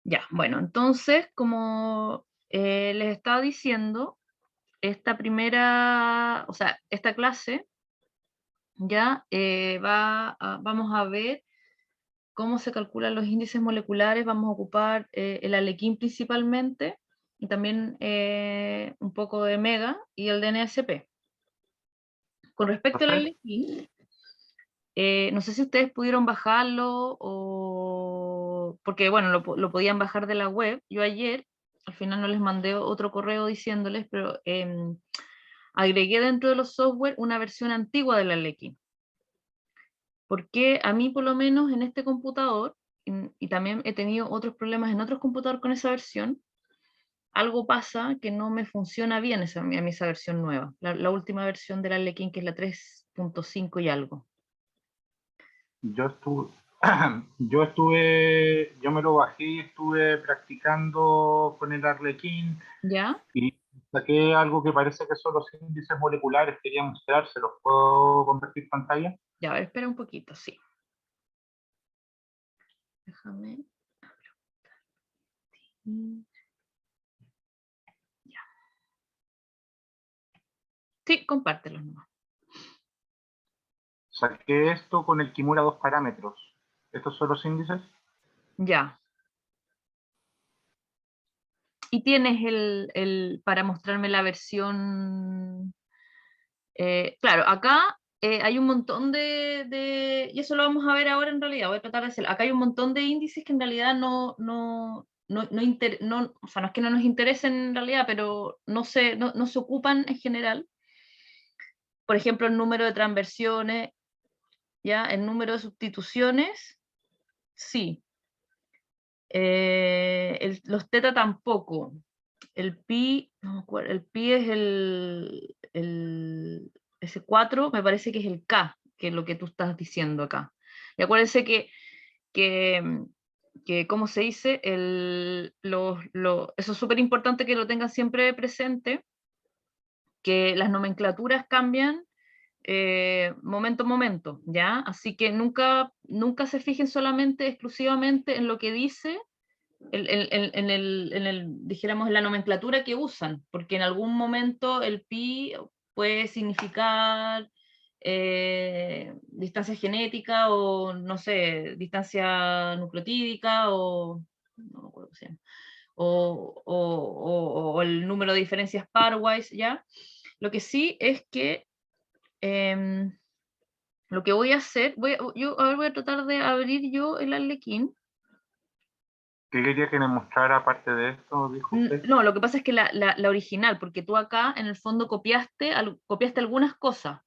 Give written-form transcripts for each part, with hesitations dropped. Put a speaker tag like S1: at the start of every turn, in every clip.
S1: Ya, bueno, entonces, como les estaba diciendo, esta primera, o sea, esta clase ya vamos a ver cómo se calculan los índices moleculares, vamos a ocupar el Arlequín principalmente, y también un poco de Mega y el DNSP. Con respecto al
S2: Entonces,
S1: Arlequín, no sé si ustedes pudieron bajarlo o... porque bueno, lo podían bajar de la web. Yo ayer, al final no les mandé otro correo diciéndoles, pero agregué dentro de los software una versión antigua del Arlequín. Porque a mí por lo menos en este computador, y también he tenido otros problemas en otros computadores con esa versión, algo pasa que no me funciona bien esa versión nueva, la última versión del Arlequín, que es la 3.5 y algo.
S2: yo estuve, yo me lo bajé y estuve practicando con el Arlequín
S1: ¿Ya?
S2: y saqué algo que parece que son los índices moleculares, quería mostrárselos. ¿Puedo convertir pantalla?
S1: Ya, a ver, espera un poquito, sí. Déjame. Ya. Sí, compártelo nomás.
S2: Saqué esto con el Kimura 2 parámetros. ¿Estos son los índices?
S1: Ya. Y tienes para mostrarme la versión. Claro, acá hay un montón y eso lo vamos a ver ahora en realidad, voy a tratar de hacerlo. Acá hay un montón de índices que en realidad o sea, no es que no nos interesen en realidad, pero no se ocupan en general. Por ejemplo, el número de transversiones, ya, el número de sustituciones, sí. Los teta tampoco. El pi, no me acuerdo, el pi es ese 4 me parece que es el K, que es lo que tú estás diciendo acá. Y acuérdense que, ¿cómo se dice? Eso es súper importante que lo tengan siempre presente, que las nomenclaturas cambian momento a momento, ¿ya? Así que nunca se fijen solamente, exclusivamente en lo que dice dijéramos, en la nomenclatura que usan, porque en algún momento el pi puede significar distancia genética o, no sé, distancia nucleotídica o, no me acuerdo cómo se llama, o el número de diferencias pairwise, ¿ya? Lo que sí es que lo que voy a hacer, voy a tratar de abrir yo el Arlequín.
S2: ¿Qué quería que me mostrara aparte de esto, dijo usted?
S1: No, lo que pasa es que la original, porque tú acá en el fondo copiaste algunas cosas,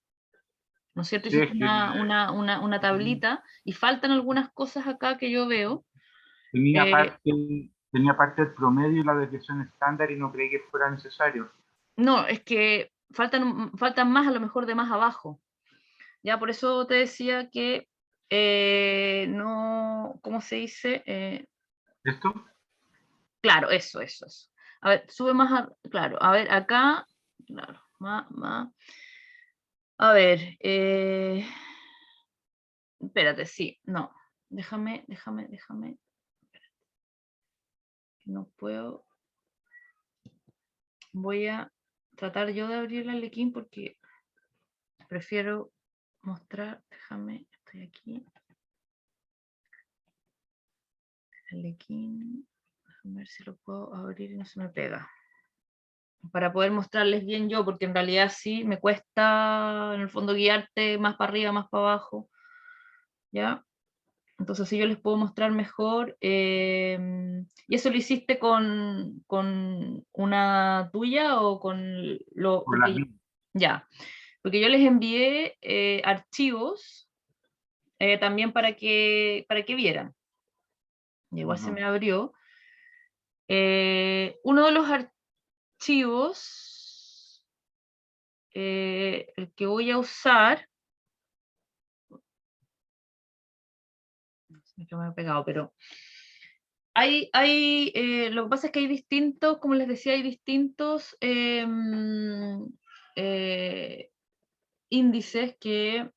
S1: ¿no es cierto?
S2: Sí,
S1: Hiciste
S2: es que
S1: una tablita y faltan algunas cosas acá que yo veo.
S2: tenía
S1: Eh,
S2: parte, tenía parte del promedio y la desviación estándar y no creí que fuera necesario.
S1: no, es que faltan más a lo mejor de más abajo. Ya, por eso te decía que no, ¿cómo se dice?
S2: ¿Esto?
S1: Claro, eso. A ver, sube más, claro, a ver, acá, claro, más. A ver, espérate, sí, no. Déjame. Que no puedo. Voy a tratar yo de abrir el Arlequín porque prefiero mostrar. Estoy aquí. Arlequín. Déjame ver si lo puedo abrir y no se me pega. Para poder mostrarles bien yo, porque en realidad sí me cuesta en el fondo guiarte más para arriba, más para abajo. ¿Ya? Entonces, si yo les puedo mostrar mejor, ¿y eso lo hiciste con una tuya o con
S2: Por la misma.
S1: ya, porque yo les envié archivos también para que vieran. Y igual se
S2: Ujú.
S1: me abrió. Uno de los archivos, el que voy a usar, no sé qué me he pegado, pero lo que pasa es que hay distintos, como les decía, hay distintos eh, índices que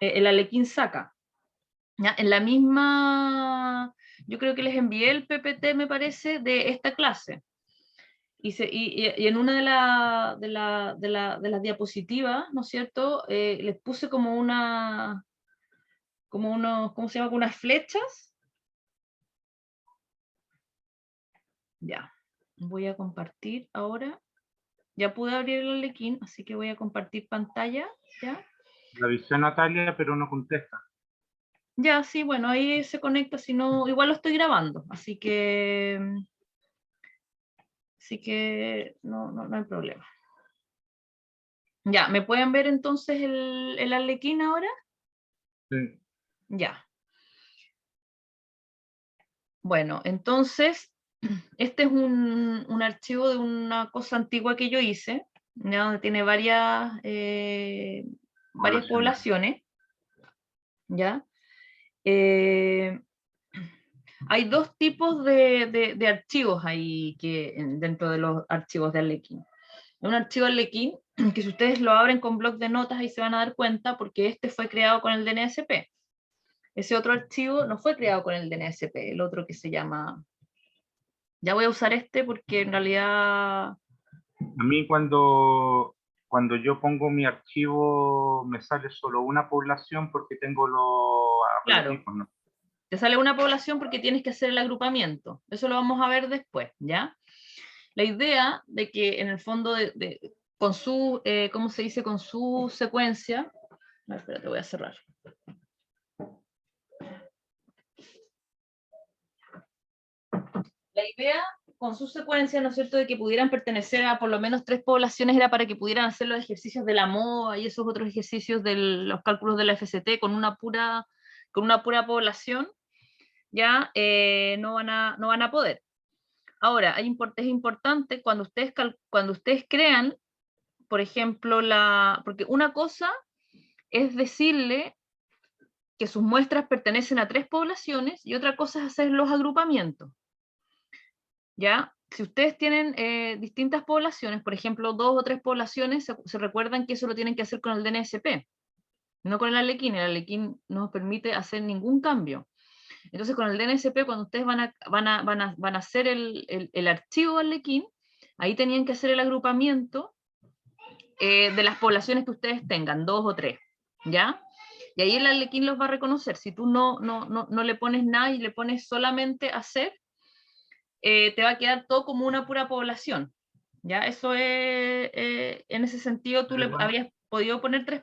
S1: el Arlequín saca. ¿Ya? yo creo que les envié el PPT, me parece, de esta clase. Y en una de las diapositivas, ¿no es cierto? Les puse como unos, ¿cómo se llama? Como unas flechas. Ya, voy a compartir ahora. Ya pude abrir el Arlequín, así que voy a compartir pantalla, ¿ya?
S2: La visión Natalia, pero no contesta.
S1: Ya, sí, bueno, ahí se conecta, si no, igual lo estoy grabando, así que no hay problema. Ya, ¿me pueden ver entonces el Arlequín ahora?
S2: Sí.
S1: Ya. Bueno, entonces, este es un archivo de una cosa antigua que yo hice, ¿ya? Donde tiene varias poblaciones, ¿ya? Eh, hay dos tipos de archivos ahí dentro de los archivos de Arlequín. Un archivo Arlequín, que si ustedes lo abren con bloc de notas, ahí se van a dar cuenta, porque este fue creado con el DNSP. Ese otro archivo no fue creado con el DNSP, el otro que se llama... Ya voy a usar este porque en realidad...
S2: A mí cuando yo pongo mi archivo me sale solo una población porque tengo los
S1: Claro,
S2: apelativos, ¿no?
S1: te sale una población porque tienes que hacer el agrupamiento. Eso lo vamos a ver después, ¿ya? La idea de que en el fondo, con su, ¿cómo se dice? Con su secuencia... A ver, espérate, voy a cerrar. La idea con su secuencia, ¿no es cierto?, de que pudieran pertenecer a por lo menos 3 poblaciones era para que pudieran hacer los ejercicios de la MOA y esos otros ejercicios de los cálculos de la FCT con una pura población, ya no van a poder. Ahora, es importante cuando ustedes crean, por ejemplo, porque una cosa es decirle que sus muestras pertenecen a 3 poblaciones y otra cosa es hacer los agrupamientos. ¿Ya? Si ustedes tienen distintas poblaciones, por ejemplo, 2 o 3 poblaciones, se recuerdan que eso lo tienen que hacer con el DNSP, no con el Arlequín. El Arlequín no nos permite hacer ningún cambio. Entonces, con el DNSP, cuando ustedes van a hacer el archivo Arlequín, ahí tenían que hacer el agrupamiento de las poblaciones que ustedes tengan, 2 o 3, ¿ya? Y ahí el Arlequín los va a reconocer. Si tú no le pones nada y le pones solamente hacer, te va a quedar todo como una pura población. ¿Ya? Eso es, en ese sentido, tú le habrías podido poner 3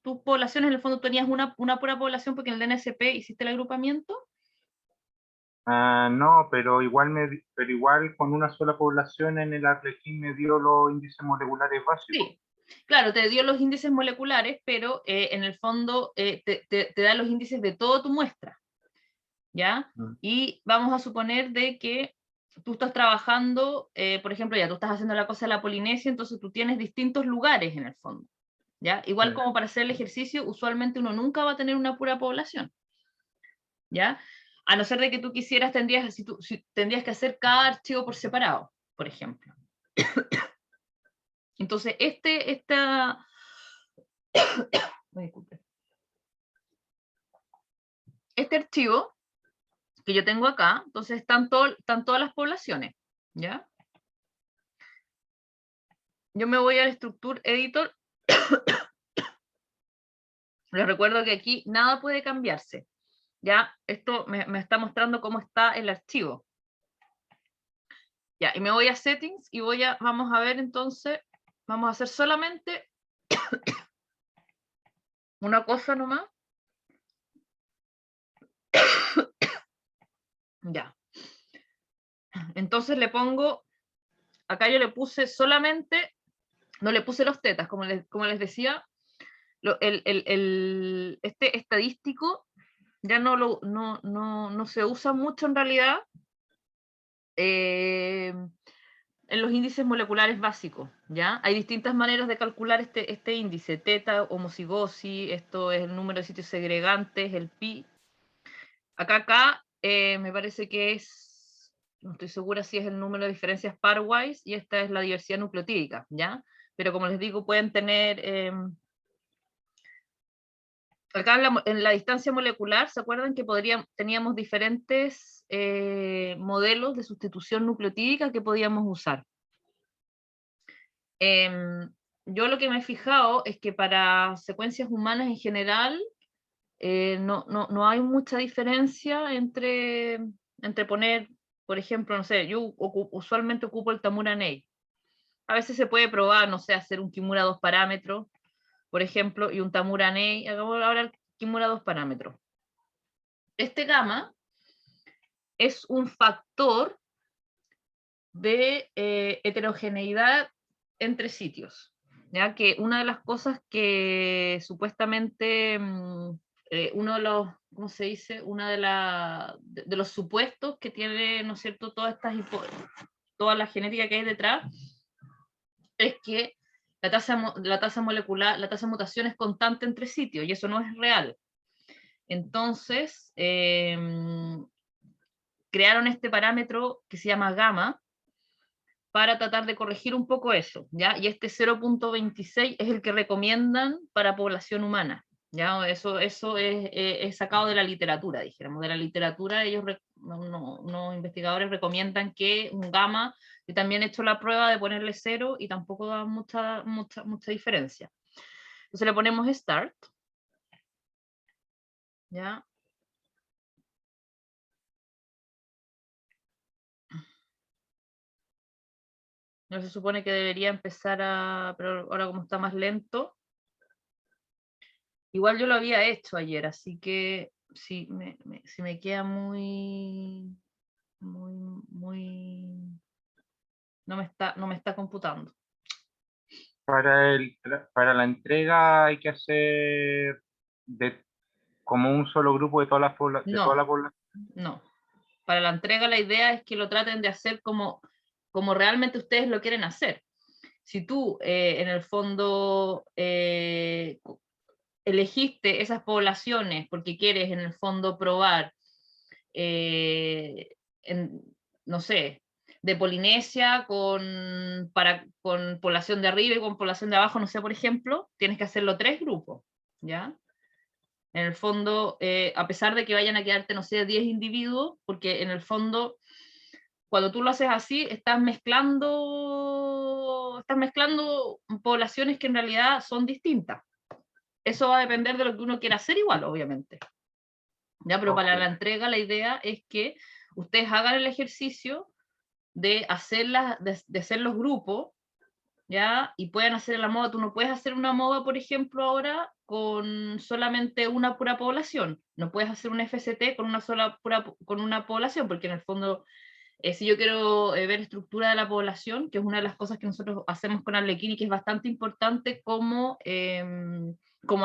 S1: tus poblaciones, en el fondo tenías una pura población porque en el DNSP hiciste el agrupamiento.
S2: No, pero igual con una sola población en el Arlequín me dio los índices moleculares básicos.
S1: Sí, claro, te dio los índices moleculares, pero en el fondo te da los índices de toda tu muestra. ¿Ya? Y vamos a suponer de que tú estás trabajando, por ejemplo, ya tú estás haciendo la cosa de la Polinesia, entonces tú tienes distintos lugares en el fondo. ¿Ya? Igual como para hacer el ejercicio, usualmente uno nunca va a tener una pura población. ¿Ya? A no ser de que tú quisieras, tendrías que hacer cada archivo por separado, por ejemplo. Entonces, este archivo que yo tengo acá, entonces están todas las poblaciones, ¿ya? Yo me voy al Structure Editor. Les recuerdo que aquí nada puede cambiarse. Ya, esto me está mostrando cómo está el archivo. Ya, y me voy a Settings y vamos a ver entonces, vamos a hacer solamente una cosa nomás. Ya. Entonces le pongo, acá yo le puse solamente, no le puse los tetas, como les decía, este estadístico ya no se usa mucho en realidad en los índices moleculares básicos, ¿ya? Hay distintas maneras de calcular este índice, teta, homocigosis, esto es el número de sitios segregantes, el pi. Acá me parece que no estoy segura si es el número de diferencias pairwise y esta es la diversidad nucleotídica, ¿ya? Pero como les digo, pueden tener acá en la distancia molecular, ¿se acuerdan que teníamos diferentes modelos de sustitución nucleotídica que podíamos usar? Yo lo que me he fijado es que para secuencias humanas en general no hay mucha diferencia entre poner, por ejemplo, no sé, yo usualmente ocupo el Tamura Ney. A veces se puede probar, no sé, hacer un Kimura 2 parámetros, por ejemplo, y un Tamura Ney. Hagamos ahora el Kimura 2 parámetros. Este gamma es un factor de heterogeneidad entre sitios, ya que una de las cosas que supuestamente uno de los, ¿cómo se dice? Una de los supuestos que tiene, ¿no es cierto?, toda la genética que hay detrás, es que la tasa molecular, la tasa de mutación es constante entre sitios, y eso no es real. Entonces, crearon este parámetro que se llama gamma, para tratar de corregir un poco eso, ¿ya? Y este 0.26 es el que recomiendan para población humana, ¿ya? Eso es sacado de la literatura, dijéramos, de la literatura. Ellos, unos investigadores recomiendan que un gamma, y también he hecho la prueba de ponerle 0 y tampoco da mucha diferencia. Entonces le ponemos start, ¿ya? No se supone que debería empezar pero ahora como está más lento. Igual yo lo había hecho ayer, así que si me queda muy, no me está computando.
S2: Para la entrega hay que hacer como un solo grupo de toda la población.
S1: No. Para la entrega la idea es que lo traten de hacer como realmente ustedes lo quieren hacer. Si tú, en el fondo, elegiste esas poblaciones porque quieres, en el fondo, probar, no sé, de Polinesia con población de arriba y con población de abajo, no sé, por ejemplo, tienes que hacerlo 3 grupos, ¿ya? En el fondo, a pesar de que vayan a quedarte, no sé, 10 individuos, porque en el fondo, cuando tú lo haces así, estás mezclando poblaciones que en realidad son distintas. Eso va a depender de lo que uno quiera hacer igual, obviamente. ¿Ya? Pero para la entrega la idea es que ustedes hagan el ejercicio de hacer los grupos, ¿ya? Y pueden hacer la MOVA. Tú no puedes hacer una MOVA, por ejemplo, ahora con solamente una pura población. No puedes hacer un FST con una población, porque en el fondo, si yo quiero ver estructura de la población, que es una de las cosas que nosotros hacemos con Arlequín y que es bastante importante como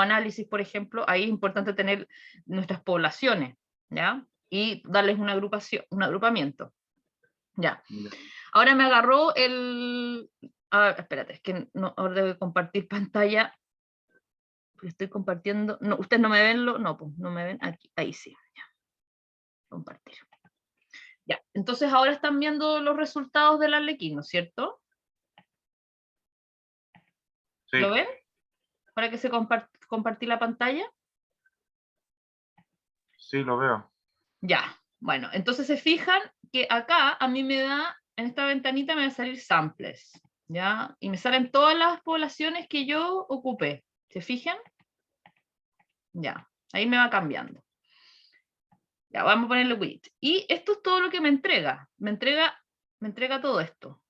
S1: análisis, por ejemplo, ahí es importante tener nuestras poblaciones, ¿ya? Y darles una agrupación, un agrupamiento. Ya. Ahora me agarró espérate, es que no, ahora debo compartir pantalla. Estoy compartiendo. No, ustedes no me ven no, pues no me ven aquí. Ahí sí. Ya. Compartir. Ya. Entonces ahora están viendo los resultados del Arlequín, ¿no es cierto?
S2: Sí.
S1: ¿Lo ven? ¿Para que se compartir la pantalla?
S2: Sí, lo veo.
S1: Ya. Bueno, entonces se fijan que acá a mí me da, en esta ventanita me va a salir samples, ¿ya? Y me salen todas las poblaciones que yo ocupé. ¿Se fijan? Ya. Ahí me va cambiando. Ya, vamos a ponerle width. Y esto es todo lo que me entrega. Me entrega todo esto.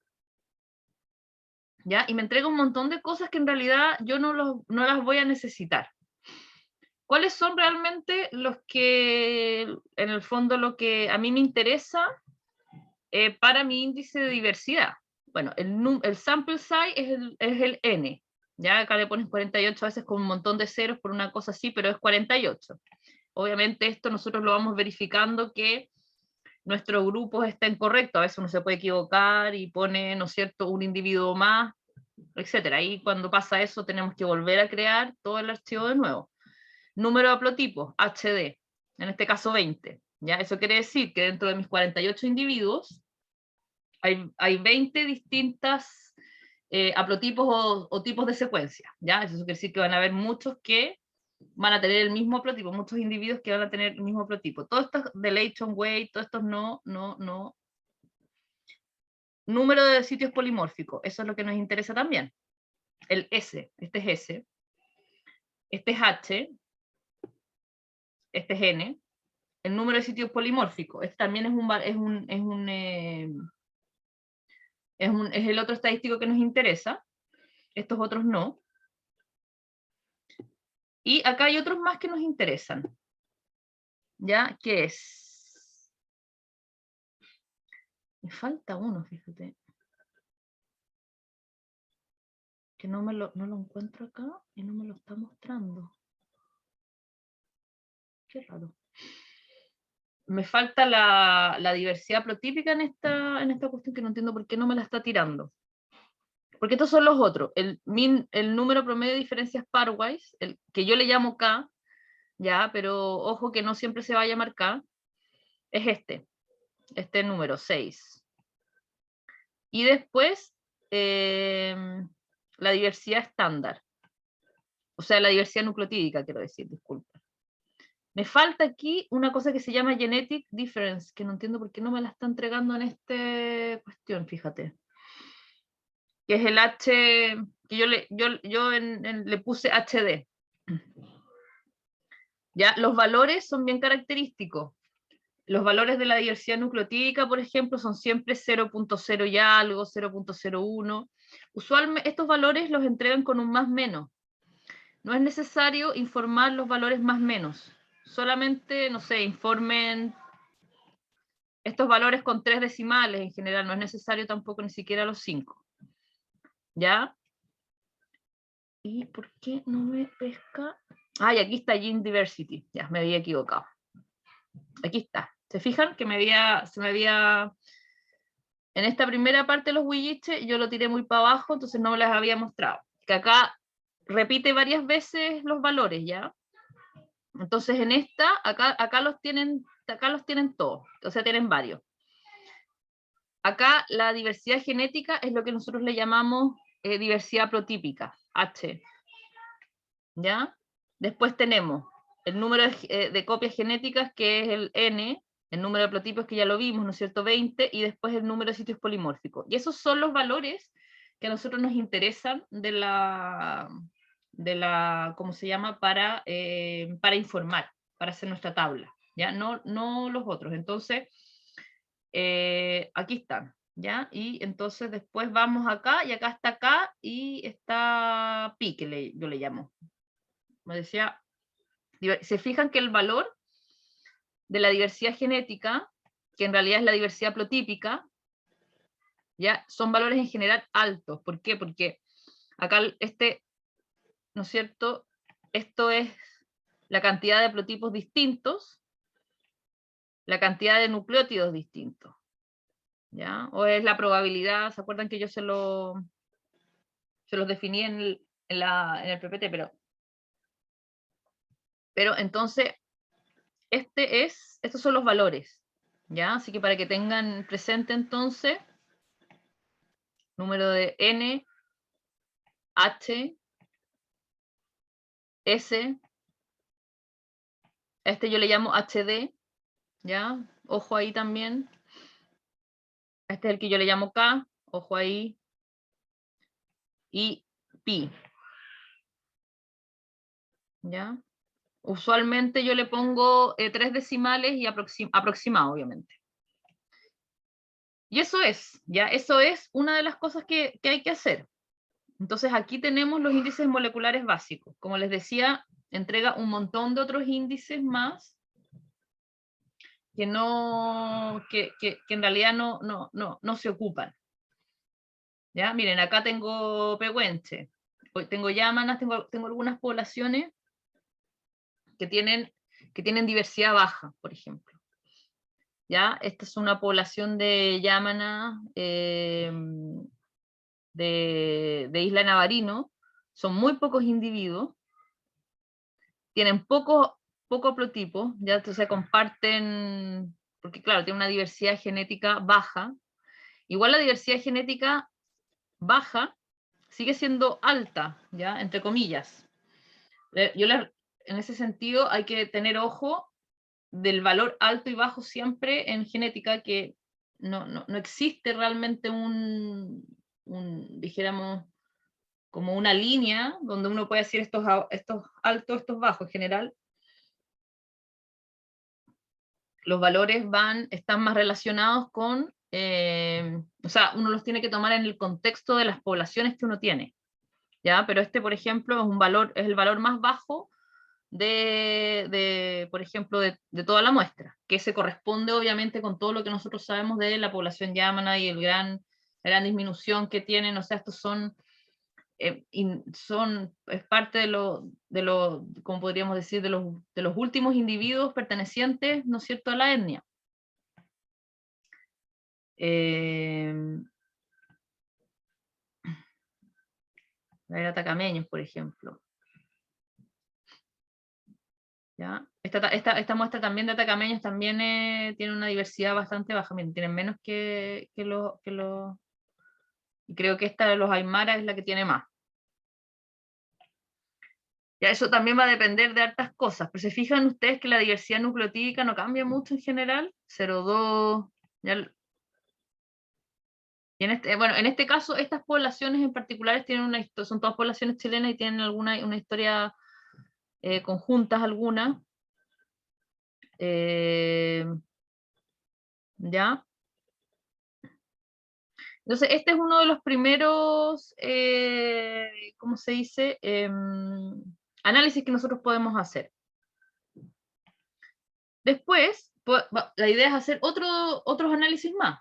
S1: ¿Ya? Y me entrega un montón de cosas que en realidad yo no las voy a necesitar. ¿Cuáles son realmente los que, en el fondo, lo que a mí me interesa para mi índice de diversidad? Bueno, el sample size es el N. Ya acá le pones 48 a veces con un montón de ceros por una cosa así, pero es 48. Obviamente esto nosotros lo vamos verificando que nuestro grupo está incorrecto, a veces uno se puede equivocar y pone, ¿no es cierto?, un individuo más, etcétera. Y cuando pasa eso tenemos que volver a crear todo el archivo de nuevo. Número de haplotipos, HD, en este caso 20. ¿Ya? Eso quiere decir que dentro de mis 48 individuos hay 20 distintas haplotipos o tipos de secuencia. ¿Ya? Eso quiere decir que van a haber muchos que van a tener el mismo haplotipo, muchos individuos que van a tener el mismo haplotipo. Todos estos de Layton weight, todos estos no. Número de sitios polimórficos, eso es lo que nos interesa también. El S, este es S, este es H, este es N. El número de sitios polimórficos, este también es el otro estadístico que nos interesa. Estos otros no. Y acá hay otros más que nos interesan. ¿Ya? ¿Qué es? Me falta uno, fíjate. Que no lo encuentro acá y no me lo está mostrando. Qué raro. Me falta la diversidad haplotípica en esta cuestión que no entiendo por qué no me la está tirando. Porque estos son los otros. El número promedio de diferencias pairwise, el que yo le llamo K, ya, pero ojo que no siempre se va a llamar K, es este número 6. Y después la diversidad estándar. O sea, la diversidad nucleotídica, quiero decir, disculpa. Me falta aquí una cosa que se llama genetic difference, que no entiendo por qué no me la está entregando en esta cuestión, fíjate. Que es el H, que yo le puse HD. Ya, los valores son bien característicos. Los valores de la diversidad nucleotídica, por ejemplo, son siempre 0.0 y algo, 0.01. Usualmente estos valores los entregan con un más menos. No es necesario informar los valores más menos. Solamente, no sé, informen estos valores con 3 decimales en general. No es necesario tampoco ni siquiera los 5. ¿Ya? ¿Y por qué no me pesca? Ah, y aquí está Gene Diversity. Ya, me había equivocado. Aquí está. ¿Se fijan? Que se me había... En esta primera parte de los huilliches yo lo tiré muy para abajo, entonces no me las había mostrado. Que acá repite varias veces los valores, ¿ya? Entonces en esta, acá los tienen todos, o sea, tienen varios. Acá la diversidad genética es lo que nosotros le llamamos diversidad haplotípica, H. ¿Ya? Después tenemos el número de copias genéticas, que es el N, el número de haplotipos que ya lo vimos, ¿no es cierto? 20, y después el número de sitios polimórficos. Y esos son los valores que a nosotros nos interesan de la ¿cómo se llama? Para informar, para hacer nuestra tabla, ¿ya? No los otros. Entonces, aquí están, ¿ya? Y entonces después vamos acá, y acá está K, y está pi, que yo le llamo. Me decía, se fijan que el valor de la diversidad genética, que en realidad es la diversidad haplotípica, ya son valores en general altos. ¿Por qué? Porque acá ¿no es cierto? Esto es la cantidad de haplotipos distintos, la cantidad de nucleótidos distintos, ¿ya? O es la probabilidad, ¿se acuerdan que yo se los definí en el PPT? Pero entonces, estos son los valores, ¿ya? Así que para que tengan presente entonces, número de N, H, S, este yo le llamo HD, ¿ya? Ojo ahí también. Este es el que yo le llamo K, ojo ahí. Y pi, ¿ya? Usualmente yo le pongo 3 decimales y aproximado, obviamente. Y eso es, ¿ya? Eso es una de las cosas que hay que hacer. Entonces aquí tenemos los índices moleculares básicos. Como les decía, entrega un montón de otros índices más que en realidad no se ocupan. ¿Ya? Miren, acá tengo pehuenche, tengo llamanas, tengo algunas poblaciones que tienen diversidad baja, por ejemplo. ¿Ya? Esta es una población de llamanas de Isla Navarino, son muy pocos individuos, tienen poco haplotipo, ya se comparten, porque claro, tiene una diversidad genética baja. Igual la diversidad genética baja sigue siendo alta, ya, entre comillas. Yo en ese sentido hay que tener ojo del valor alto y bajo siempre en genética, que no existe realmente dijéramos, como una línea donde uno puede decir estos altos, estos bajos. En general, los valores están más relacionados con, o sea, uno los tiene que tomar en el contexto de las poblaciones que uno tiene, ¿ya? Pero por ejemplo, es el valor más bajo por ejemplo, de toda la muestra, que se corresponde obviamente con todo lo que nosotros sabemos de la población yámana y la gran disminución que tienen. O sea, estos es parte como podríamos decir, de los últimos individuos pertenecientes, ¿no es cierto?, a la etnia. Era atacameños, por ejemplo. ¿Ya? Esta muestra también de atacameños también tiene una diversidad bastante baja, tienen menos que los... Y creo que esta de los Aymara es la que tiene más. Ya, eso también va a depender de hartas cosas, pero se fijan ustedes que la diversidad nucleotídica no cambia mucho en general, 0,2, ya. Y en este caso, estas poblaciones en particulares tienen son todas poblaciones chilenas y tienen una historia conjuntas algunas. ¿Ya? Entonces, este es uno de los primeros, ¿cómo se dice? Análisis que nosotros podemos hacer. Después, la idea es hacer otros análisis más.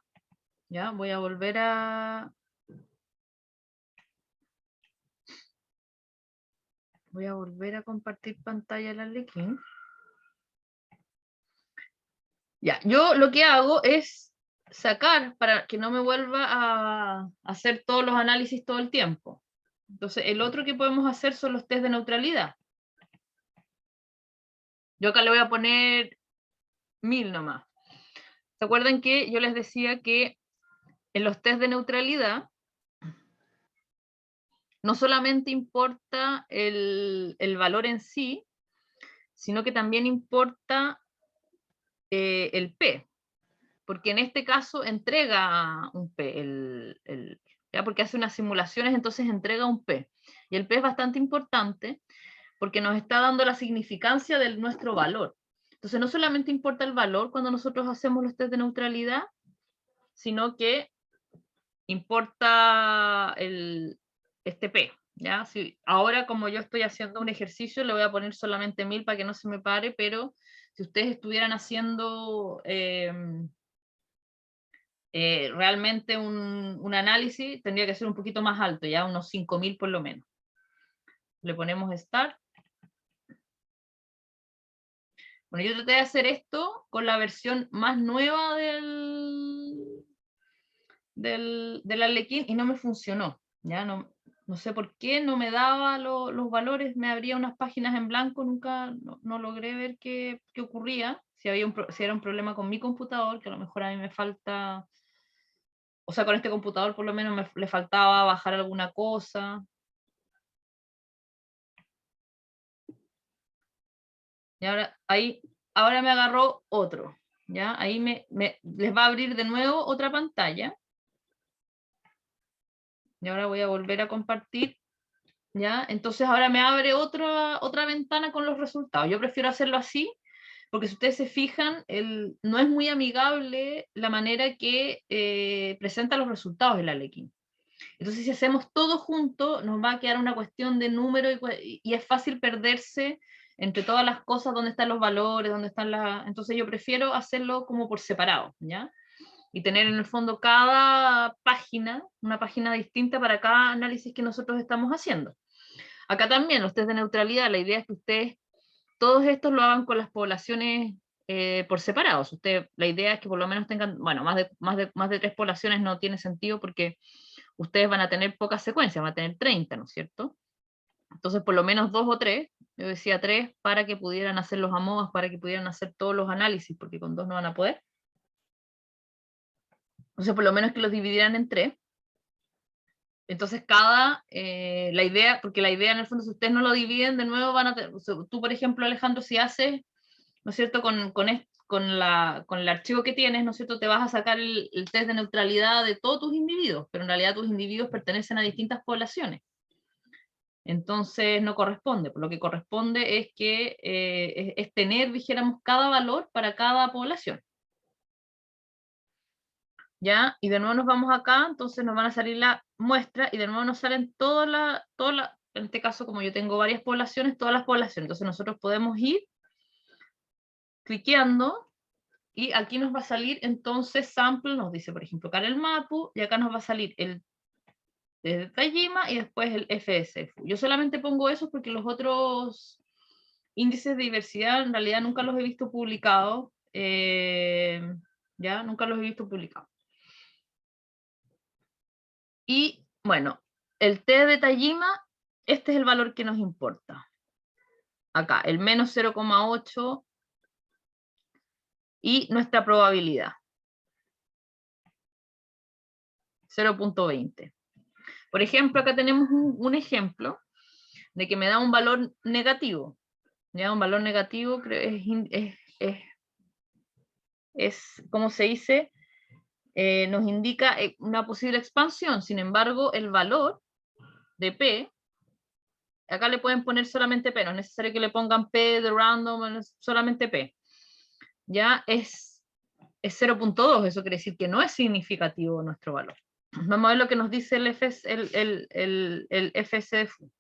S1: ¿Ya? Voy a volver a compartir pantalla en Arlequín. Ya, yo lo que hago es sacar para que no me vuelva a hacer todos los análisis todo el tiempo. Entonces, el otro que podemos hacer son los test de neutralidad. Yo acá le voy a poner 1000 nomás. ¿Se acuerdan que yo les decía que en los test de neutralidad no solamente importa el valor en sí, sino que también importa el P, porque en este caso entrega un P, ¿ya? Porque hace unas simulaciones, entonces entrega un P. Y el P es bastante importante porque nos está dando la significancia de nuestro valor. Entonces no solamente importa el valor cuando nosotros hacemos los test de neutralidad, sino que importa este P. ¿Ya? Ahora, como yo estoy haciendo un ejercicio, le voy a poner solamente 1000 para que no se me pare, pero si ustedes estuvieran haciendo realmente un análisis, tendría que ser un poquito más alto, ya unos 5000 por lo menos. Le ponemos Start. Bueno, yo traté de hacer esto con la versión más nueva del Arlequín y no me funcionó. ¿Ya? No sé por qué, no me daba los valores, me abría unas páginas en blanco, nunca no logré ver qué ocurría, si era un problema con mi computador, que a lo mejor a mí me falta, o sea, con este computador por lo menos le faltaba bajar alguna cosa. Y ahora me agarró otro, ¿ya? Ahí les va a abrir de nuevo otra pantalla. Y ahora voy a volver a compartir, ¿ya? Entonces ahora me abre otra ventana con los resultados. Yo prefiero hacerlo así, porque si ustedes se fijan, no es muy amigable la manera que presenta los resultados del Arlequín. Entonces si hacemos todo junto, nos va a quedar una cuestión de número y es fácil perderse entre todas las cosas, dónde están los valores, dónde están las... Entonces yo prefiero hacerlo como por separado, ¿ya? Y tener en el fondo cada página, una página distinta para cada análisis que nosotros estamos haciendo. Acá también los test de neutralidad, la idea es que ustedes, todos estos lo hagan con las poblaciones por separados. La idea es que por lo menos tengan, bueno, más de 3 poblaciones no tiene sentido porque ustedes van a tener pocas secuencias, van a tener 30, ¿no es cierto? Entonces por lo menos 2 o 3, yo decía 3, para que pudieran hacer los AMOAs, para que pudieran hacer todos los análisis, porque con 2 no van a poder. Entonces por lo menos que los dividieran en 3. Entonces la idea, porque la idea en el fondo, si ustedes no lo dividen, de nuevo van a tener, o sea, tú por ejemplo, Alejandro, si haces, ¿no es cierto?, con el archivo que tienes, ¿no es cierto?, te vas a sacar el test de neutralidad de todos tus individuos, pero en realidad tus individuos pertenecen a distintas poblaciones. Entonces no corresponde, lo que corresponde es que es tener, dijéramos, cada valor para cada población. ¿Ya? Y de nuevo nos vamos acá, entonces nos van a salir la muestra y de nuevo nos salen en este caso como yo tengo varias poblaciones, todas las poblaciones. Entonces nosotros podemos ir cliqueando y aquí nos va a salir entonces sample, nos dice por ejemplo Karel Mapu, y acá nos va a salir el de Tajima y después el FSFU. Yo solamente pongo eso porque los otros índices de diversidad en realidad nunca los he visto publicados, ya nunca los he visto publicados. Y bueno, el T de Tajima, este es el valor que nos importa. Acá, el menos 0,8 y nuestra probabilidad. 0,20. Por ejemplo, acá tenemos un ejemplo de que me da un valor negativo. ¿Ya? Un valor negativo ¿cómo se dice? Nos indica una posible expansión. Sin embargo, el valor de P, acá le pueden poner solamente P, no es necesario que le pongan P de random, solamente P. Ya es 0,2, eso quiere decir que no es significativo nuestro valor. Vamos a ver lo que nos dice el FSFU.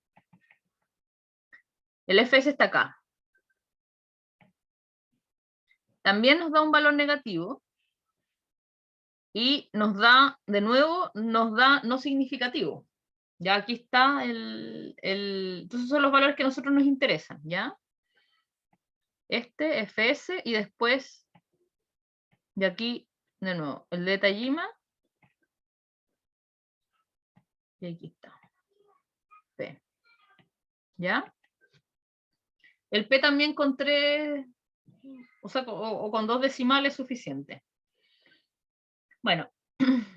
S1: El FS está acá. También nos da un valor negativo y nos da, de nuevo, nos da no significativo. Ya aquí está entonces son los valores que a nosotros nos interesan, ¿ya? Este, FS, y después, de aquí, de nuevo, el de Tajima, y aquí está, P, ¿ya? El P también con 3, o sea, o con 2 decimales es suficiente. Bueno,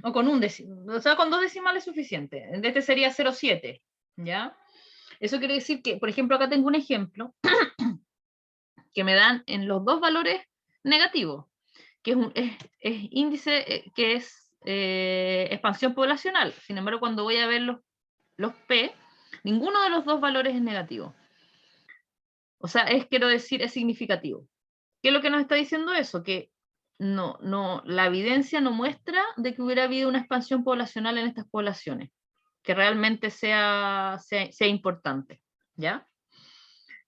S1: o con o sea, con 2 decimales es suficiente. Este sería 0,7, ¿ya? Eso quiere decir que, por ejemplo, acá tengo un ejemplo que me dan en los dos valores negativos, que es índice, que es expansión poblacional. Sin embargo, cuando voy a ver los P, ninguno de los dos valores es negativo. O sea, quiero decir, es significativo. ¿Qué es lo que nos está diciendo eso? Que la evidencia no muestra de que hubiera habido una expansión poblacional en estas poblaciones, que realmente sea importante, ¿ya?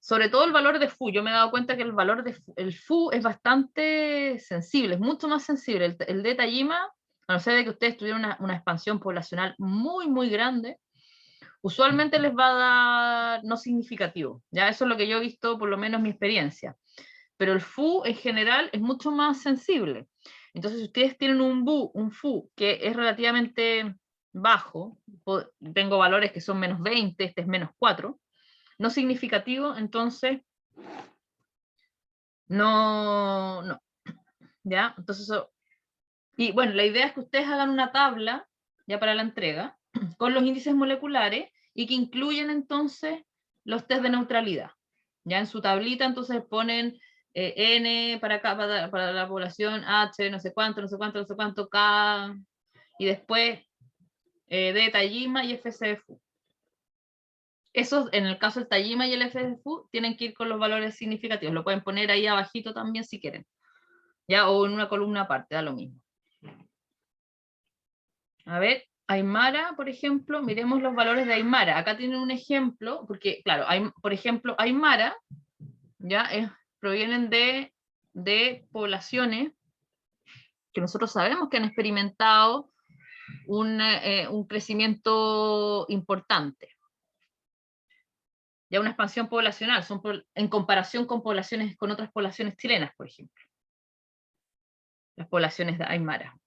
S1: Sobre todo el valor de Fu, yo me he dado cuenta que el valor el Fu es bastante sensible, es mucho más sensible. El de Tajima, a no ser de que ustedes tuvieran una expansión poblacional muy, muy grande, usualmente les va a dar no significativo. Ya eso es lo que yo he visto, por lo menos en mi experiencia. Pero el Fu en general es mucho más sensible. Entonces, si ustedes tienen un Fu que es relativamente bajo, tengo valores que son menos 20, este es menos 4, no significativo, entonces no, ¿ya? Entonces y bueno, la idea es que ustedes hagan una tabla ya para la entrega con los índices moleculares y que incluyen entonces los test de neutralidad. Ya en su tablita entonces ponen N para acá, para la población, H, no sé cuánto, no sé cuánto, no sé cuánto, K, y después D, Tajima y FCFU. Esos, en el caso del Tajima y el FCFU, tienen que ir con los valores significativos. Lo pueden poner ahí abajito también si quieren. ¿Ya? O en una columna aparte, da lo mismo. A ver, Aymara, por ejemplo, miremos los valores de Aymara. Acá tienen un ejemplo, porque, claro, por ejemplo, Aymara, ¿ya? Provienen de poblaciones que nosotros sabemos que han experimentado un crecimiento importante. Ya una expansión poblacional, en comparación con otras poblaciones chilenas, por ejemplo. Las poblaciones de Aymara.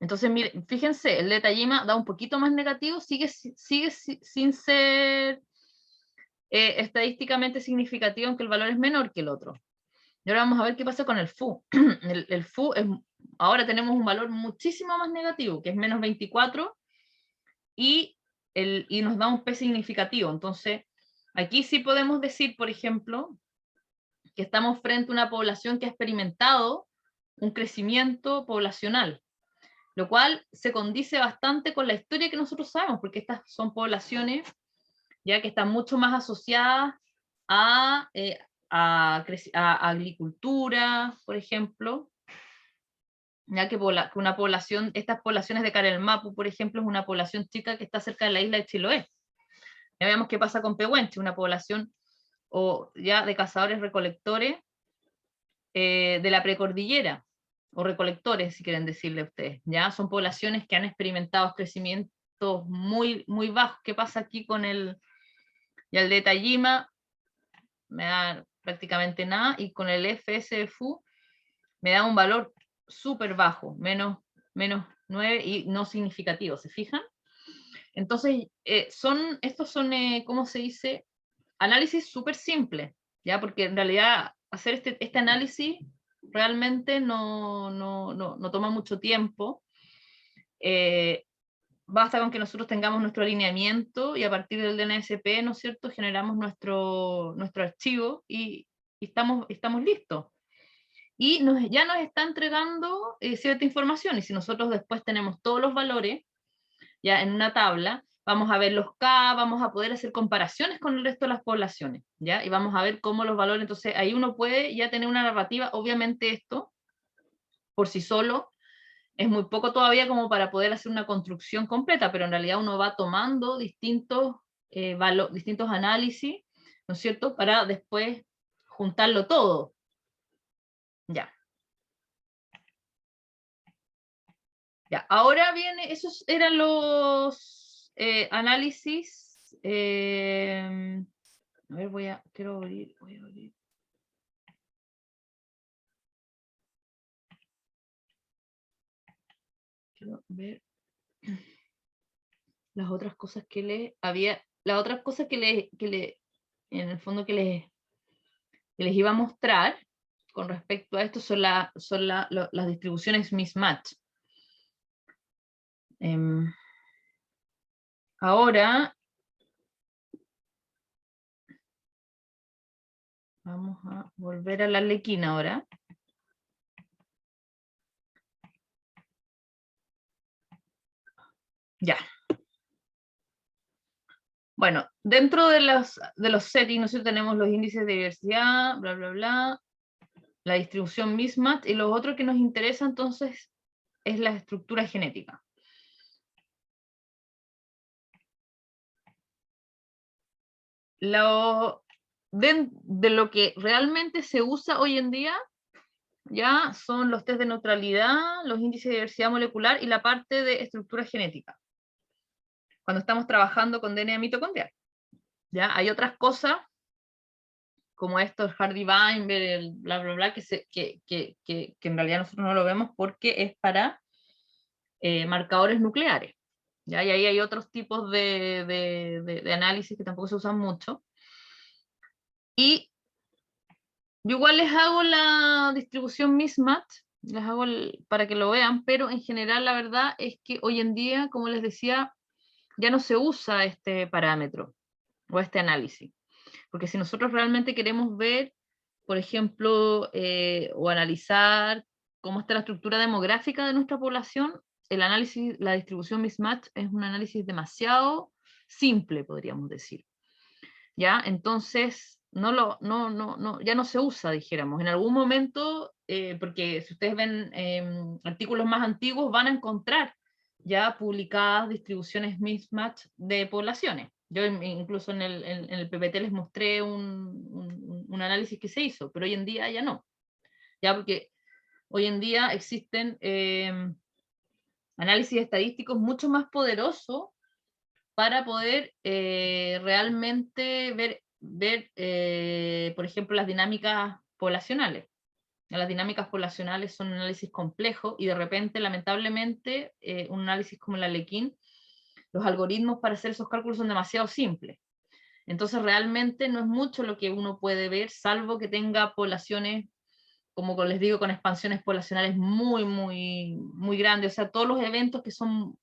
S1: Entonces, miren, fíjense, el de Tajima da un poquito más negativo, sigue sin ser estadísticamente significativo, aunque el valor es menor que el otro. Y ahora vamos a ver qué pasa con el Fu. El Fu ahora tenemos un valor muchísimo más negativo, que es menos 24, y nos da un P significativo. Entonces, aquí sí podemos decir, por ejemplo, que estamos frente a una población que ha experimentado un crecimiento poblacional, lo cual se condice bastante con la historia que nosotros sabemos, porque estas son poblaciones ya que están mucho más asociadas a agricultura, por ejemplo, ya que una población, estas poblaciones de Carelmapu, por ejemplo, es una población chica que está cerca de la isla de Chiloé. Ya veamos qué pasa con Pehuenche, una población ya de cazadores-recolectores de la precordillera, o recolectores, si quieren decirle a ustedes. Ya son poblaciones que han experimentado crecimientos muy, muy bajos. ¿Qué pasa aquí con el de Tajima? Me da prácticamente nada, y con el FSFU me da un valor súper bajo, menos 9 y no significativo, ¿se fijan? Entonces, estos son, ¿cómo se dice? Análisis súper simples, ¿ya? Porque en realidad hacer este análisis realmente no toma mucho tiempo. Basta con que nosotros tengamos nuestro alineamiento y a partir del DNSP, ¿no es cierto?, generamos nuestro archivo y estamos listos. Y ya nos está entregando cierta información, y si nosotros después tenemos todos los valores ya en una tabla, vamos a ver los K, vamos a poder hacer comparaciones con el resto de las poblaciones, ¿ya? Y vamos a ver cómo los valores, entonces ahí uno puede ya tener una narrativa. Obviamente esto, por sí solo, es muy poco todavía como para poder hacer una construcción completa, pero en realidad uno va tomando distintos análisis, ¿no es cierto?, para después juntarlo todo. Ya. Ya, ahora viene, esos eran los análisis. A ver, voy a abrir. Quiero ver las otras cosas que las otras cosas que en el fondo que les iba a mostrar con respecto a esto son las distribuciones mismatch. Ahora vamos a volver a la Arlequín ahora. Ya. Bueno, dentro de los settings, nosotros tenemos los índices de diversidad, bla, bla, bla, la distribución mismatch, y lo otro que nos interesa entonces es la estructura genética. De lo que realmente se usa hoy en día, ya son los test de neutralidad, los índices de diversidad molecular y la parte de estructura genética, cuando estamos trabajando con DNA mitocondrial. ¿Ya? Hay otras cosas, como esto, el Hardy-Weinberg, el bla, bla, bla, que en realidad nosotros no lo vemos porque es para marcadores nucleares. ¿Ya? Y ahí hay otros tipos de análisis que tampoco se usan mucho. Y yo igual les hago la distribución mismatch, les hago para que lo vean, pero en general la verdad es que hoy en día, como les decía, ya no se usa este parámetro o este análisis. Porque si nosotros realmente queremos ver, por ejemplo, o analizar cómo está la estructura demográfica de nuestra población, el análisis, la distribución mismatch es un análisis demasiado simple, podríamos decir. ¿Ya? Entonces, ya no se usa, dijéramos. En algún momento, porque si ustedes ven artículos más antiguos, van a encontrar ya publicadas distribuciones mismatch de poblaciones. Yo incluso en el PPT les mostré un análisis que se hizo, pero hoy en día ya no. Ya porque hoy en día existen análisis estadísticos mucho más poderosos para poder realmente ver por ejemplo, las dinámicas poblacionales. Las dinámicas poblacionales son un análisis complejo y de repente, lamentablemente, un análisis como el Arlequín, los algoritmos para hacer esos cálculos son demasiado simples. Entonces, realmente no es mucho lo que uno puede ver, salvo que tenga poblaciones, como les digo, con expansiones poblacionales muy, muy, muy grandes. O sea, todos los eventos que son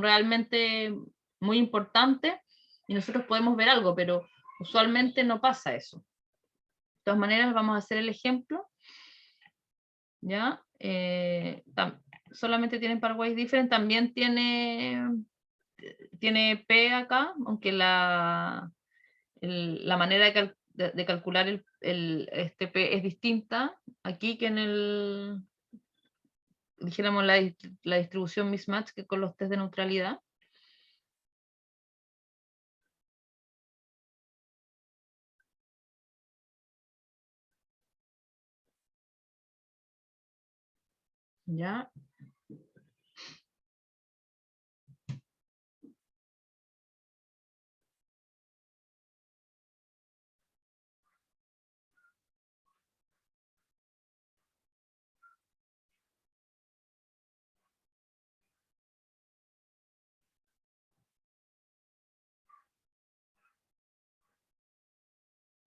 S1: realmente muy importante y nosotros podemos ver algo, pero usualmente no pasa eso. De todas maneras, vamos a hacer el ejemplo. ¿Ya? Solamente tiene pairwise different, también tiene P acá, aunque la manera de calcular este P es distinta aquí que en dijéramos la distribución mismatch que con los test de neutralidad. ¿Ya?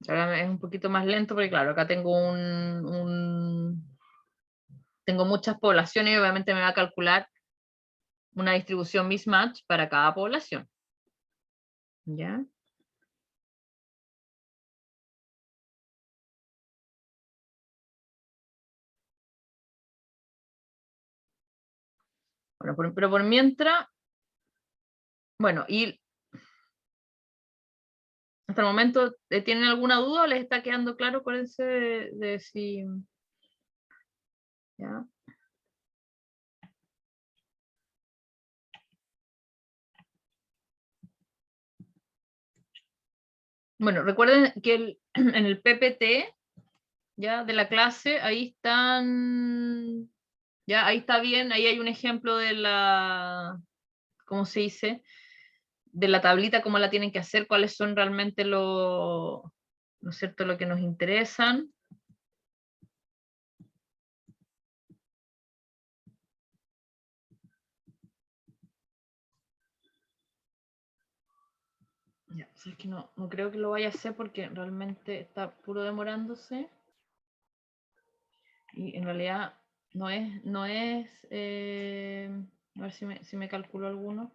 S1: Ahora es un poquito más lento porque claro, acá tengo tengo muchas poblaciones y obviamente me va a calcular una distribución mismatch para cada población. ¿Ya? Bueno, pero por mientras, bueno, y hasta el momento, ¿tienen alguna duda o les está quedando claro? Acuérdense de si... ¿ya? Bueno, recuerden que en el PPT, ya, de la clase, ahí están, ya, ahí está bien, ahí hay un ejemplo de la, ¿cómo se dice? De la tablita, cómo la tienen que hacer, cuáles son realmente ¿no es cierto?, lo que nos interesan. Ya, o sea, es que no creo que lo vaya a hacer porque realmente está puro demorándose. Y en realidad no es, a ver si me calculo alguno.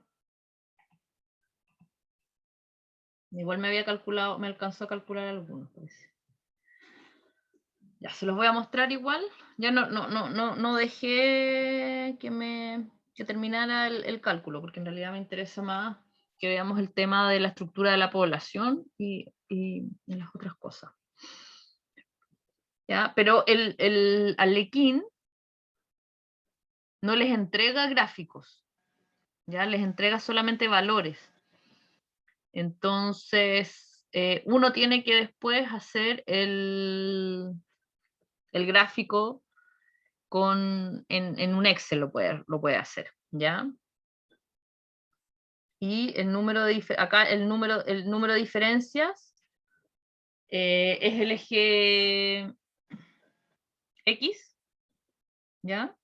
S1: Igual me alcanzó a calcular algunos, parece. Ya, se los voy a mostrar igual. Ya no dejé que terminara el cálculo, porque en realidad me interesa más que veamos el tema de la estructura de la población y las otras cosas. ¿Ya? Pero el Arlequín no les entrega gráficos, ya les entrega solamente valores. Entonces, uno tiene que después hacer el gráfico en un Excel, lo puede hacer, ¿ya? Y acá el número de diferencias es el eje X, ¿ya?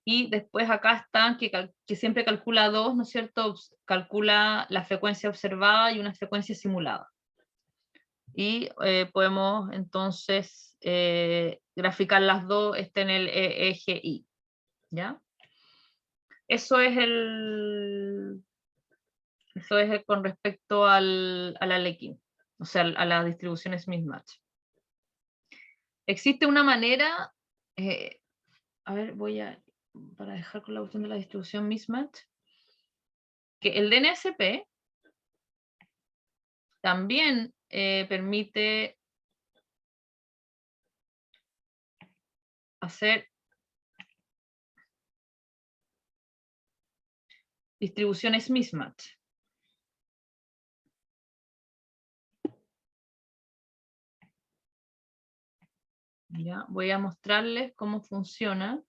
S1: Y después acá está que siempre calcula dos, ¿no es cierto? Calcula la frecuencia observada y una frecuencia simulada. Y podemos entonces graficar las dos, en el eje Y, ¿ya? Eso es con respecto al Arlequín, o sea, a las distribuciones mismatch. Existe una manera, a ver, para dejar con la cuestión de la distribución mismatch, que el DNSP también permite hacer distribuciones mismatch. Ya, voy a mostrarles cómo funciona.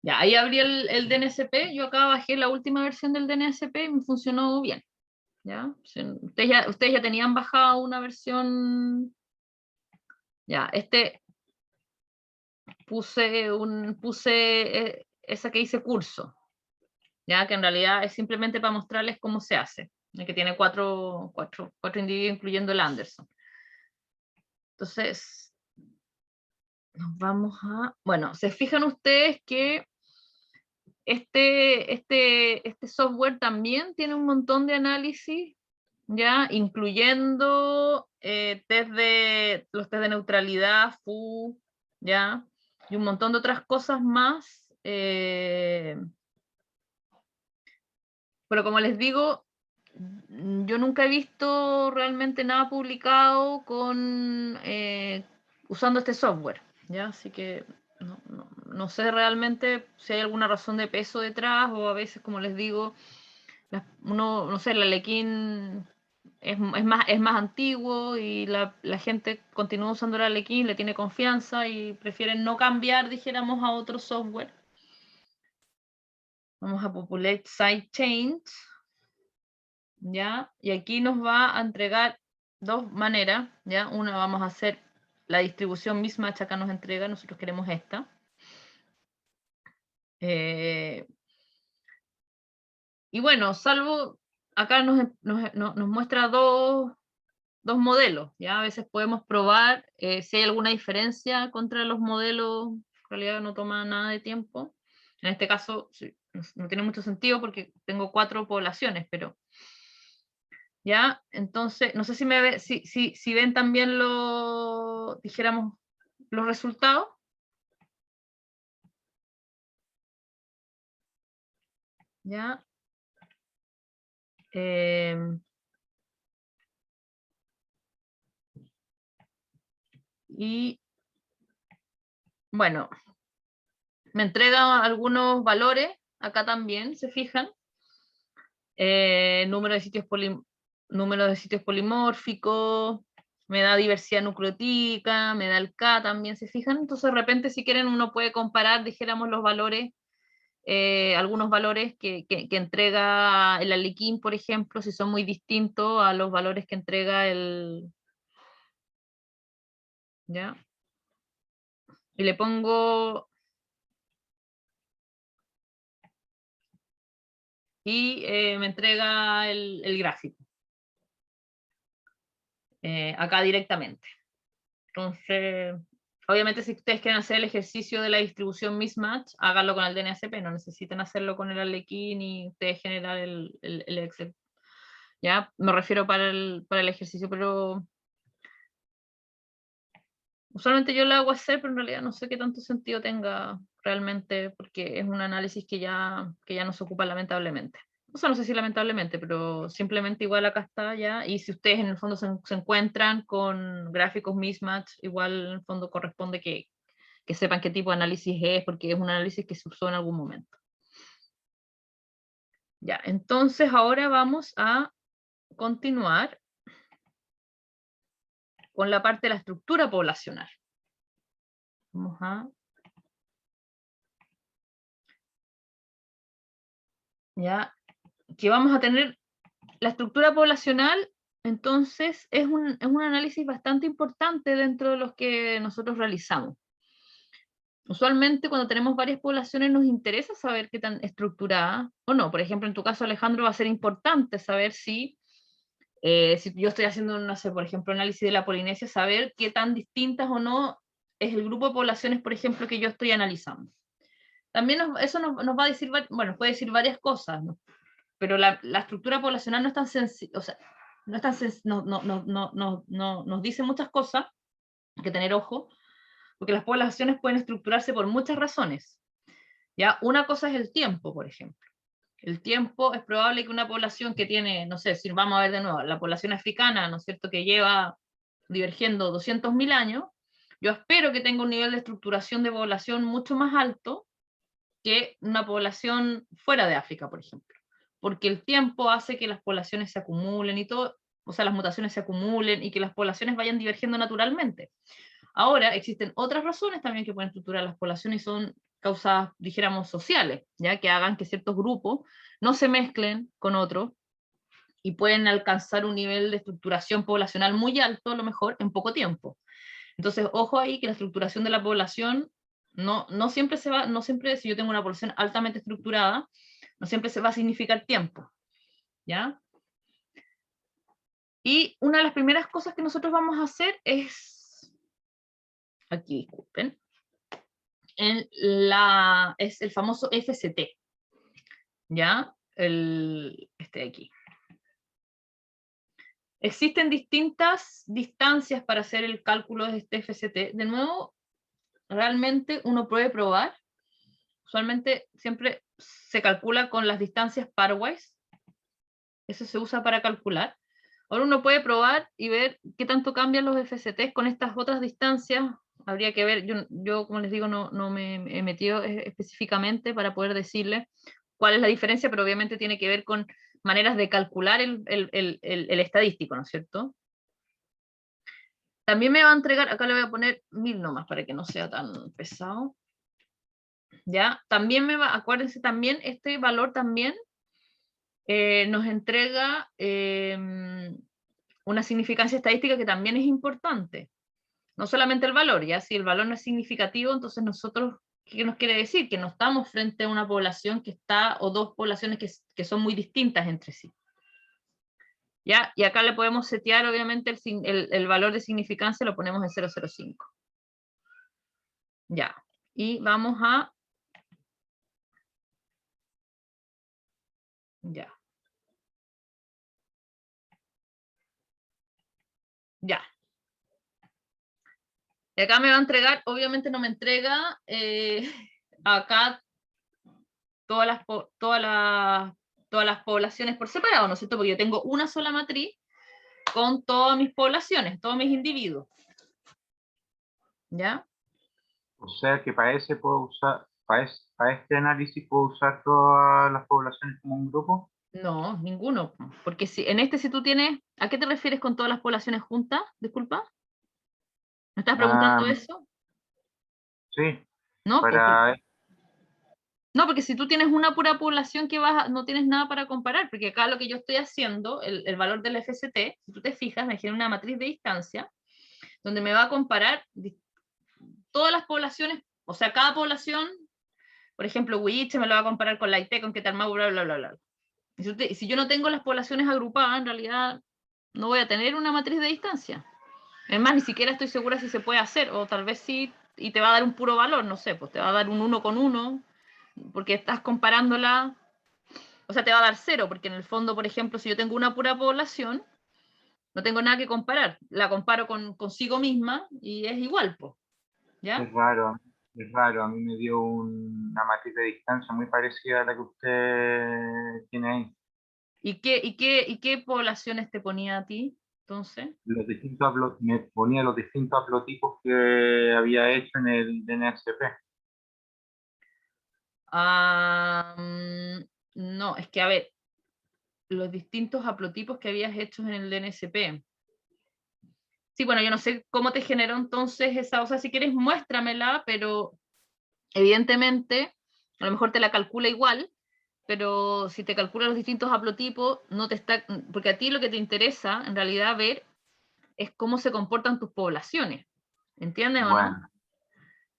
S1: Ya, ahí abrí el DNSP, yo acá bajé la última versión del DNSP y me funcionó bien. ¿Ya? Ustedes ya tenían bajado una versión. Ya, puse esa que dice curso, ya, que en realidad es simplemente para mostrarles cómo se hace, que tiene cuatro individuos incluyendo el Anderson. Entonces, nos vamos a... Bueno, se fijan ustedes que este software también tiene un montón de análisis, ya, incluyendo los test de neutralidad, FU, ya, y un montón de otras cosas más. Pero como les digo, yo nunca he visto realmente nada publicado con usando este software, ¿ya? Así que no sé realmente si hay alguna razón de peso detrás, o a veces, como les digo, no sé, el Arlequín es más antiguo y la gente continúa usando el Arlequín, le tiene confianza y prefieren no cambiar, dijéramos, a otro software. Vamos a Populate Sidechains, ¿ya? Y aquí nos va a entregar dos maneras, ¿ya? Una, vamos a hacer la distribución mismatch, acá nos entrega, nosotros queremos esta. Y bueno, salvo, acá nos muestra dos modelos, ¿ya? A veces podemos probar si hay alguna diferencia contra los modelos, en realidad no toma nada de tiempo. En este caso, sí, no tiene mucho sentido porque tengo 4 poblaciones, pero... ¿Ya? Entonces, no sé si ven también dijéramos, los resultados. ¿Ya? Y bueno, me entrega algunos valores, acá también, ¿se fijan? Número de sitios polimórficos, me da diversidad nucleotídica, me da el K también, ¿se fijan? Entonces de repente si quieren uno puede comparar, dijéramos, los valores, algunos valores que entrega el Arlequín, por ejemplo, si son muy distintos a los valores que entrega ¿ya? Y le pongo... Y me entrega el gráfico. Acá directamente. Entonces, obviamente si ustedes quieren hacer el ejercicio de la distribución mismatch, háganlo con el DNSP, no necesitan hacerlo con el Arlequín y ustedes generar el Excel. ¿Ya? Me refiero para el ejercicio, pero usualmente yo lo hago hacer, pero en realidad no sé qué tanto sentido tenga realmente, porque es un análisis que ya nos ocupa lamentablemente. O sea, no sé si lamentablemente, pero simplemente igual acá está ya, y si ustedes en el fondo se encuentran con gráficos mismatch, igual en el fondo corresponde que sepan qué tipo de análisis es, porque es un análisis que se usó en algún momento. Ya, entonces ahora vamos a continuar con la parte de la estructura poblacional. Vamos a... Ya, que vamos a tener la estructura poblacional, entonces es un análisis bastante importante dentro de los que nosotros realizamos. Usualmente cuando tenemos varias poblaciones nos interesa saber qué tan estructurada o no. Por ejemplo, en tu caso, Alejandro, va a ser importante saber si yo estoy haciendo, no sé, por ejemplo, análisis de la Polinesia, saber qué tan distintas o no es el grupo de poblaciones, por ejemplo, que yo estoy analizando. También eso nos va a decir, bueno, puede decir varias cosas, ¿no? Pero la estructura poblacional no es tan sencilla, o sea, no es tan nos dice muchas cosas, hay que tener ojo, porque las poblaciones pueden estructurarse por muchas razones. ¿Ya? Una cosa es el tiempo, por ejemplo. El tiempo, es probable que una población que tiene, no sé, si vamos a ver de nuevo, la población africana, ¿no es cierto?, que lleva divergiendo 200.000 años, yo espero que tenga un nivel de estructuración de población mucho más alto que una población fuera de África, por ejemplo. Porque el tiempo hace que las poblaciones se acumulen y todo, o sea, las mutaciones se acumulen y que las poblaciones vayan divergiendo naturalmente. Ahora, existen otras razones también que pueden estructurar las poblaciones y son causas, dijéramos, sociales, ya que hagan que ciertos grupos no se mezclen con otros y pueden alcanzar un nivel de estructuración poblacional muy alto, a lo mejor, en poco tiempo. Entonces, ojo ahí que la estructuración de la población no siempre si yo tengo una población altamente estructurada, no siempre se va a significar tiempo, ¿ya? Y una de las primeras cosas que nosotros vamos a hacer es aquí, disculpen, es el famoso FCT, ¿ya? Este de aquí. Existen distintas distancias para hacer el cálculo de este FCT. De nuevo, realmente uno puede probar. Usualmente siempre se calcula con las distancias pairwise. Eso se usa para calcular. Ahora uno puede probar y ver qué tanto cambian los FCTs con estas otras distancias. Habría que ver, yo como les digo, no me he metido específicamente para poder decirles cuál es la diferencia, pero obviamente tiene que ver con maneras de calcular el estadístico, ¿no es cierto? También me va a entregar, acá le voy a poner 1000 nomás para que no sea tan pesado. ¿Ya? También acuérdense también, este valor también nos entrega una significancia estadística que también es importante. No solamente el valor, ya si el valor no es significativo, entonces nosotros, ¿qué nos quiere decir? Que no estamos frente a una población que está, o dos poblaciones que son muy distintas entre sí. ¿Ya? Y acá le podemos setear, obviamente, el valor de significancia lo ponemos en 0,05. Ya. Y vamos a... Ya. Ya. Y acá me va a entregar, obviamente no me entrega acá todas las poblaciones por separado, ¿no es cierto? Porque yo tengo una sola matriz con todas mis poblaciones, todos mis individuos. ¿Ya?
S2: O sea que para ese puedo usar, para este análisis puedo usar todas las poblaciones como un grupo.
S1: No, ninguno. Porque si tú tienes, ¿a qué te refieres con todas las poblaciones juntas? Disculpa. ¿Me estás
S2: Ah,
S1: preguntando eso?
S2: sí,
S1: No, pues,
S2: para
S1: no, porque si tú tienes una pura población que no tienes nada para comparar, porque acá lo que yo estoy haciendo, el valor del FCT, si tú te fijas, me genera una matriz de distancia, donde me va a comparar todas las poblaciones, o sea, cada población, por ejemplo, Huilliche me lo va a comparar con Laite, con Quetalmau, bla, bla, bla, bla. Y si yo no tengo las poblaciones agrupadas, en realidad no voy a tener una matriz de distancia. Es más, ni siquiera estoy segura si se puede hacer, o tal vez sí, y te va a dar un puro valor, no sé, pues te va a dar un 1 con 1, porque estás comparándola, o sea, te va a dar 0, porque en el fondo, por ejemplo, si yo tengo una pura población, no tengo nada que comparar, la comparo consigo misma y es igual, pues, ¿ya?
S2: es raro, a mí me dio una matriz de distancia muy parecida a la que usted tiene ahí.
S1: ¿Y qué poblaciones te ponía a ti, entonces?
S2: Me ponía los distintos haplotipos que había hecho en el DNSP.
S1: Ah, no, es que a ver, los distintos haplotipos que habías hecho en el DNSP. Sí, bueno, yo no sé cómo te generó entonces esa, o sea, si quieres muéstramela, pero evidentemente, a lo mejor te la calcula igual, pero si te calcula los distintos haplotipos, no te está, porque a ti lo que te interesa en realidad ver es cómo se comportan tus poblaciones, ¿entiendes o no?
S2: Bueno,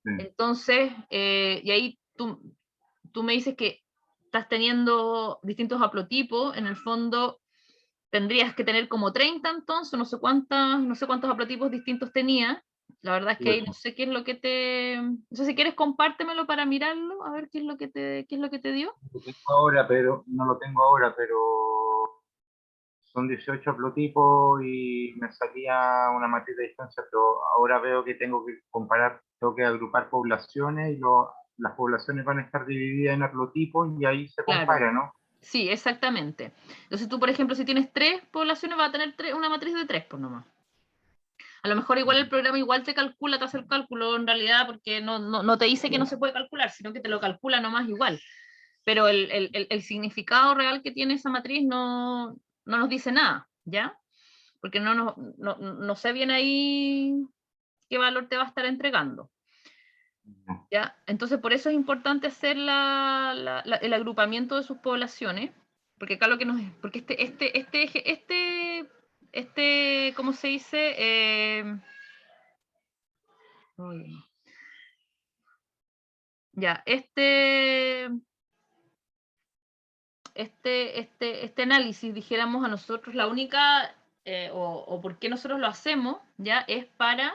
S2: sí.
S1: Entonces, y ahí tú me dices que estás teniendo distintos haplotipos, en el fondo tendrías que tener como 30 entonces, no sé cuántos haplotipos distintos tenía. La verdad es que ahí no sé qué es lo que no sé si quieres compártemelo para mirarlo, a ver qué es lo que te dio.
S2: No lo tengo ahora, pero son 18 haplotipos y me salía una matriz de distancia, pero ahora veo que tengo que comparar, tengo que agrupar poblaciones y las poblaciones van a estar divididas en haplotipos y ahí se
S1: Claro,
S2: compara, ¿no?
S1: sí, exactamente. Entonces tú, por ejemplo, si tienes 3 poblaciones, vas a tener una matriz de 3, pues nomás. A lo mejor igual el programa igual te calcula, te hace el cálculo en realidad, porque no te dice que no se puede calcular, sino que te lo calcula nomás igual. Pero el significado real que tiene esa matriz no nos dice nada, ¿ya? Porque no sé bien ahí qué valor te va a estar entregando, ¿ya? Entonces, por eso es importante hacer el agrupamiento de sus poblaciones, porque acá lo que porque ¿cómo se dice? Uy, ya, este análisis, dijéramos a nosotros, la única, o por qué nosotros lo hacemos, ya, es para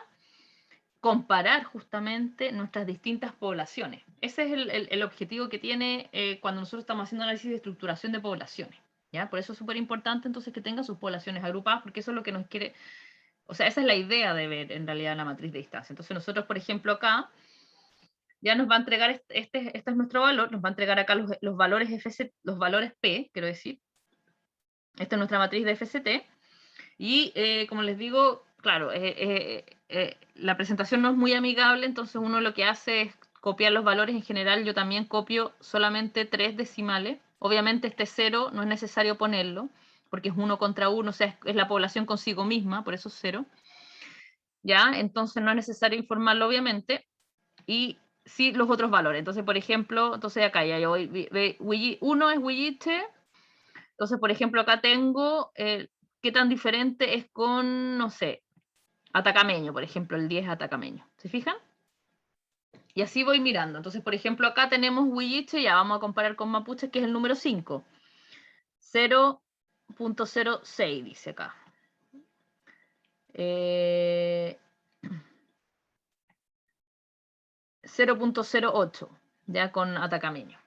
S1: comparar justamente nuestras distintas poblaciones. Ese es el objetivo que tiene cuando nosotros estamos haciendo análisis de estructuración de poblaciones, ¿ya? Por eso es súper importante entonces que tenga sus poblaciones agrupadas, porque eso es lo que nos quiere, o sea, esa es la idea de ver en realidad la matriz de distancia. Entonces nosotros, por ejemplo, acá, ya nos va a entregar, este es nuestro valor, nos va a entregar acá los valores FCT, los valores P, quiero decir. Esta es nuestra matriz de FCT. Y como les digo, claro, la presentación no es muy amigable, entonces uno lo que hace es copiar los valores. En general yo también copio solamente 3 decimales. Obviamente este 0 no es necesario ponerlo, porque es 1 contra 1, o sea, es la población consigo misma, por eso es 0. ¿Ya? Entonces no es necesario informarlo, obviamente. Y sí los otros valores. Entonces, por ejemplo, entonces acá ya yo voy, 1 es Huilliche. Entonces, por ejemplo, acá tengo qué tan diferente es con, no sé, Atacameño, por ejemplo, el 10 Atacameño. ¿Se fijan? Y así voy mirando. Entonces, por ejemplo, acá tenemos Huilliche, ya vamos a comparar con Mapuche, que es el número 5. 0.06 dice acá. 0.08, ya con Atacameño.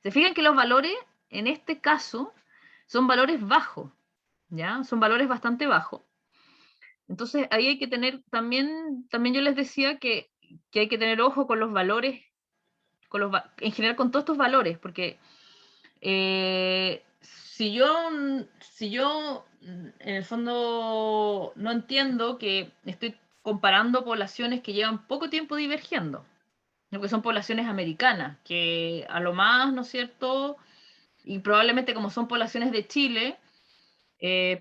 S1: Se fijan que los valores, en este caso, son valores bajos, ¿ya? Son valores bastante bajos. Entonces, ahí hay que tener, también yo les decía que hay que tener ojo con los valores, en general con todos estos valores, porque si yo en el fondo no entiendo que estoy comparando poblaciones que llevan poco tiempo divergiendo, lo que son poblaciones americanas, que a lo más, ¿no es cierto? Y probablemente como son poblaciones de Chile,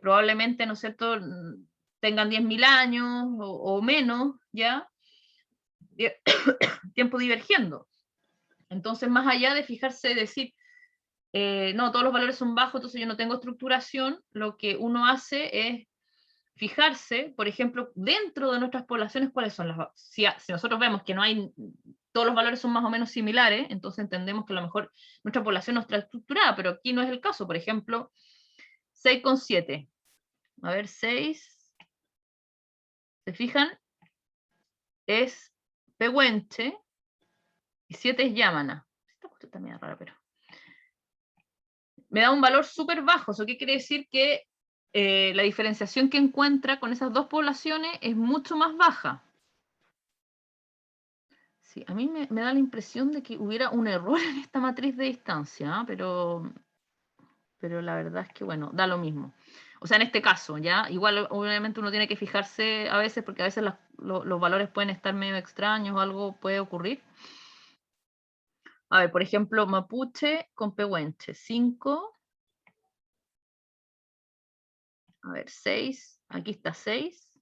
S1: probablemente, ¿no es cierto?, tengan 10.000 años o menos, ¿ya? Tiempo divergiendo. Entonces, más allá de fijarse, decir, no, todos los valores son bajos, entonces yo no tengo estructuración, lo que uno hace es fijarse, por ejemplo, dentro de nuestras poblaciones, cuáles son las... Si nosotros vemos que no hay... Todos los valores son más o menos similares, entonces entendemos que a lo mejor nuestra población no está estructurada, pero aquí no es el caso. Por ejemplo, 6,7. A ver, 6, ¿se fijan? Es Pehuenche y 7 es Yamana. Esta cuestión está medio rara, pero... Me da un valor súper bajo. ¿Eso qué quiere decir? Que la diferenciación que encuentra con esas dos poblaciones es mucho más baja. Sí, a mí me da la impresión de que hubiera un error en esta matriz de distancia, ¿eh? Pero la verdad es que, bueno, da lo mismo. O sea, en este caso, ¿ya? Igual, obviamente, uno tiene que fijarse a veces, porque a veces los valores pueden estar medio extraños o algo puede ocurrir. A ver, por ejemplo, Mapuche con Pehuenche, 5. A ver, 6. Aquí está 6.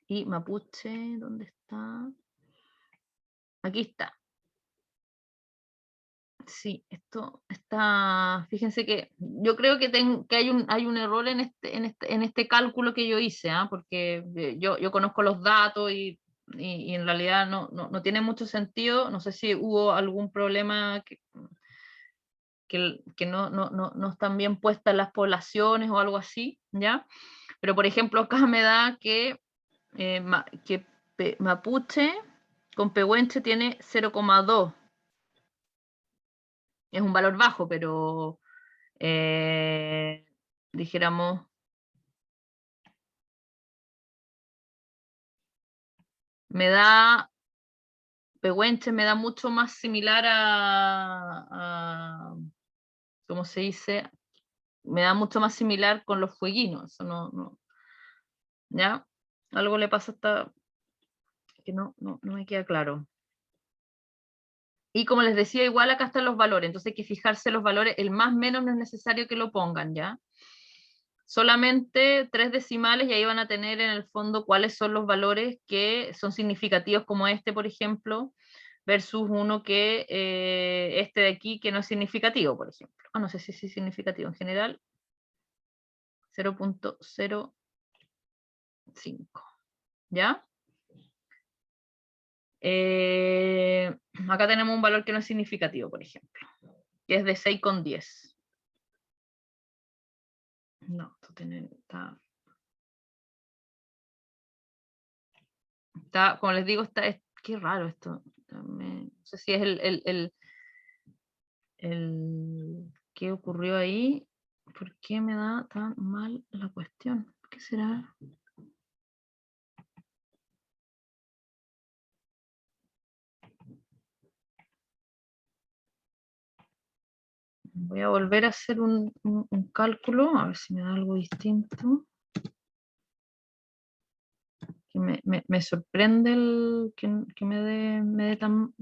S1: Y Mapuche, ¿dónde está? Aquí está. Sí, esto está, fíjense que yo creo que, hay un error en este cálculo que yo hice, porque yo conozco los datos y en realidad no tiene mucho sentido. No sé si hubo algún problema que no están bien puestas las poblaciones o algo así, ¿ya? Pero por ejemplo acá me da que Mapuche con Pehuenche tiene 0,2. Es un valor bajo, pero dijéramos, me da, Pehuenche me da mucho más similar ¿cómo se dice? Me da mucho más similar con los fueguinos. Eso no, ¿ya? Algo le pasa hasta que no me queda claro. Y como les decía, igual acá están los valores, entonces hay que fijarse los valores, el más menos no es necesario que lo pongan, ¿ya? Solamente 3 decimales y ahí van a tener en el fondo cuáles son los valores que son significativos, como este, por ejemplo, versus uno que, este de aquí, que no es significativo, por ejemplo. No sé si es significativo en general. 0.05. ¿Ya? Acá tenemos un valor que no es significativo, por ejemplo, que es de 6,10. No, esto está está, como les digo, qué raro esto. No sé si es qué ocurrió ahí. ¿Por qué me da tan mal la cuestión? ¿Qué será? Voy a volver a hacer un cálculo, a ver si me da algo distinto. Que me sorprende que me dé tan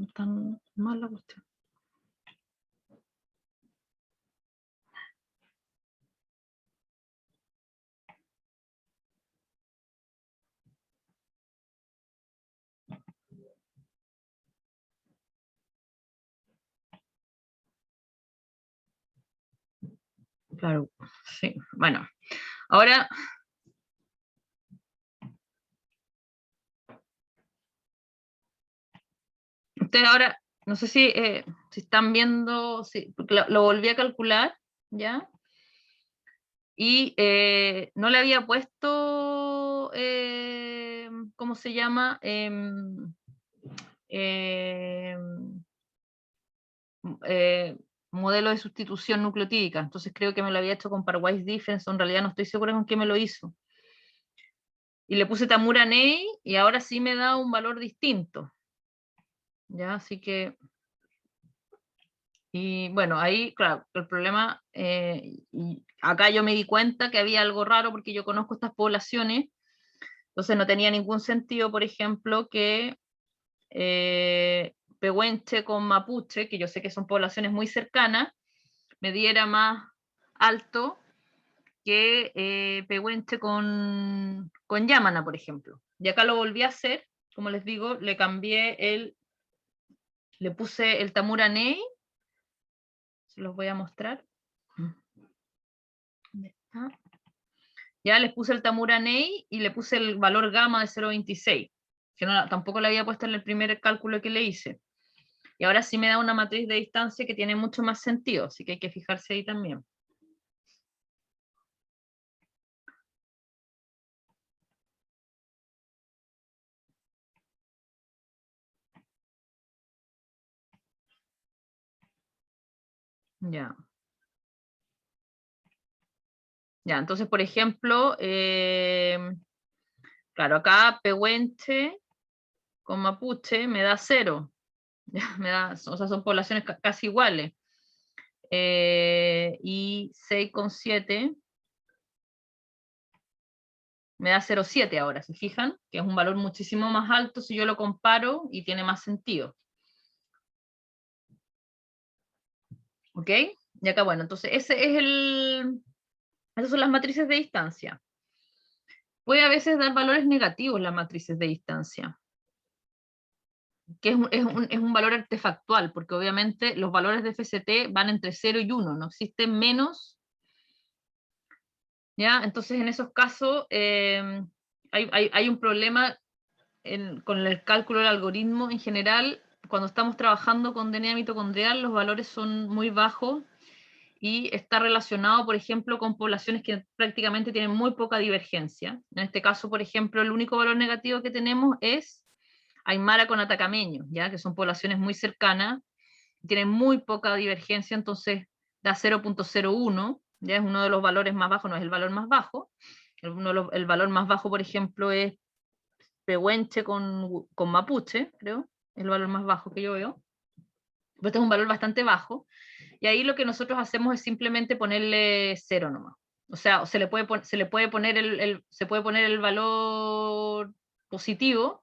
S1: mal la cuestión. Claro, sí. Bueno, ahora ustedes ahora, no sé si están viendo, porque lo volví a calcular, ¿ya? Y no le había puesto, ¿cómo se llama? Modelo de sustitución nucleotídica. Entonces creo que me lo había hecho con Pairwise Difference, en realidad no estoy segura con qué me lo hizo. Y le puse Tamura Ney y ahora sí me da un valor distinto. ¿Ya? Así que... Y bueno, ahí, claro, el problema, y acá yo me di cuenta que había algo raro porque yo conozco estas poblaciones, entonces no tenía ningún sentido, por ejemplo, que Pehuenche con Mapuche, que yo sé que son poblaciones muy cercanas, me diera más alto que Pehuenche con Yamana, por ejemplo. Y acá lo volví a hacer, como les digo, le puse el Tamura Ney, se los voy a mostrar. ¿Dónde está? Ya les puse el Tamura Ney y le puse el valor gamma de 0.26, que tampoco le había puesto en el primer cálculo que le hice. Y ahora sí me da una matriz de distancia que tiene mucho más sentido, así que hay que fijarse ahí también. Ya. Ya, entonces, por ejemplo, claro, acá Pehuenche con Mapuche me da 0. O sea, son poblaciones casi iguales. Y 6,7 me da 0,7 ahora, ¿se fijan? Que es un valor muchísimo más alto si yo lo comparo y tiene más sentido. ¿Ok? Y acá, bueno, entonces esas son las matrices de distancia. Puede a veces dar valores negativos las matrices de distancia, que es un valor artefactual, porque obviamente los valores de FCT van entre 0 y 1, no existen menos. ¿Ya? Entonces, en esos casos hay un problema con el cálculo del algoritmo en general. Cuando estamos trabajando con DNA mitocondrial, los valores son muy bajos y está relacionado, por ejemplo, con poblaciones que prácticamente tienen muy poca divergencia. En este caso, por ejemplo, el único valor negativo que tenemos es Aymara con atacameño, ¿ya? Que son poblaciones muy cercanas, tienen muy poca divergencia, entonces da 0.01, ya es uno de los valores más bajos, no es el valor más bajo. El valor más bajo, por ejemplo, es Pehuenche con Mapuche, creo, es el valor más bajo que yo veo. Pero este es un valor bastante bajo, y ahí lo que nosotros hacemos es simplemente ponerle 0 nomás. O sea, se le puede poner el valor positivo,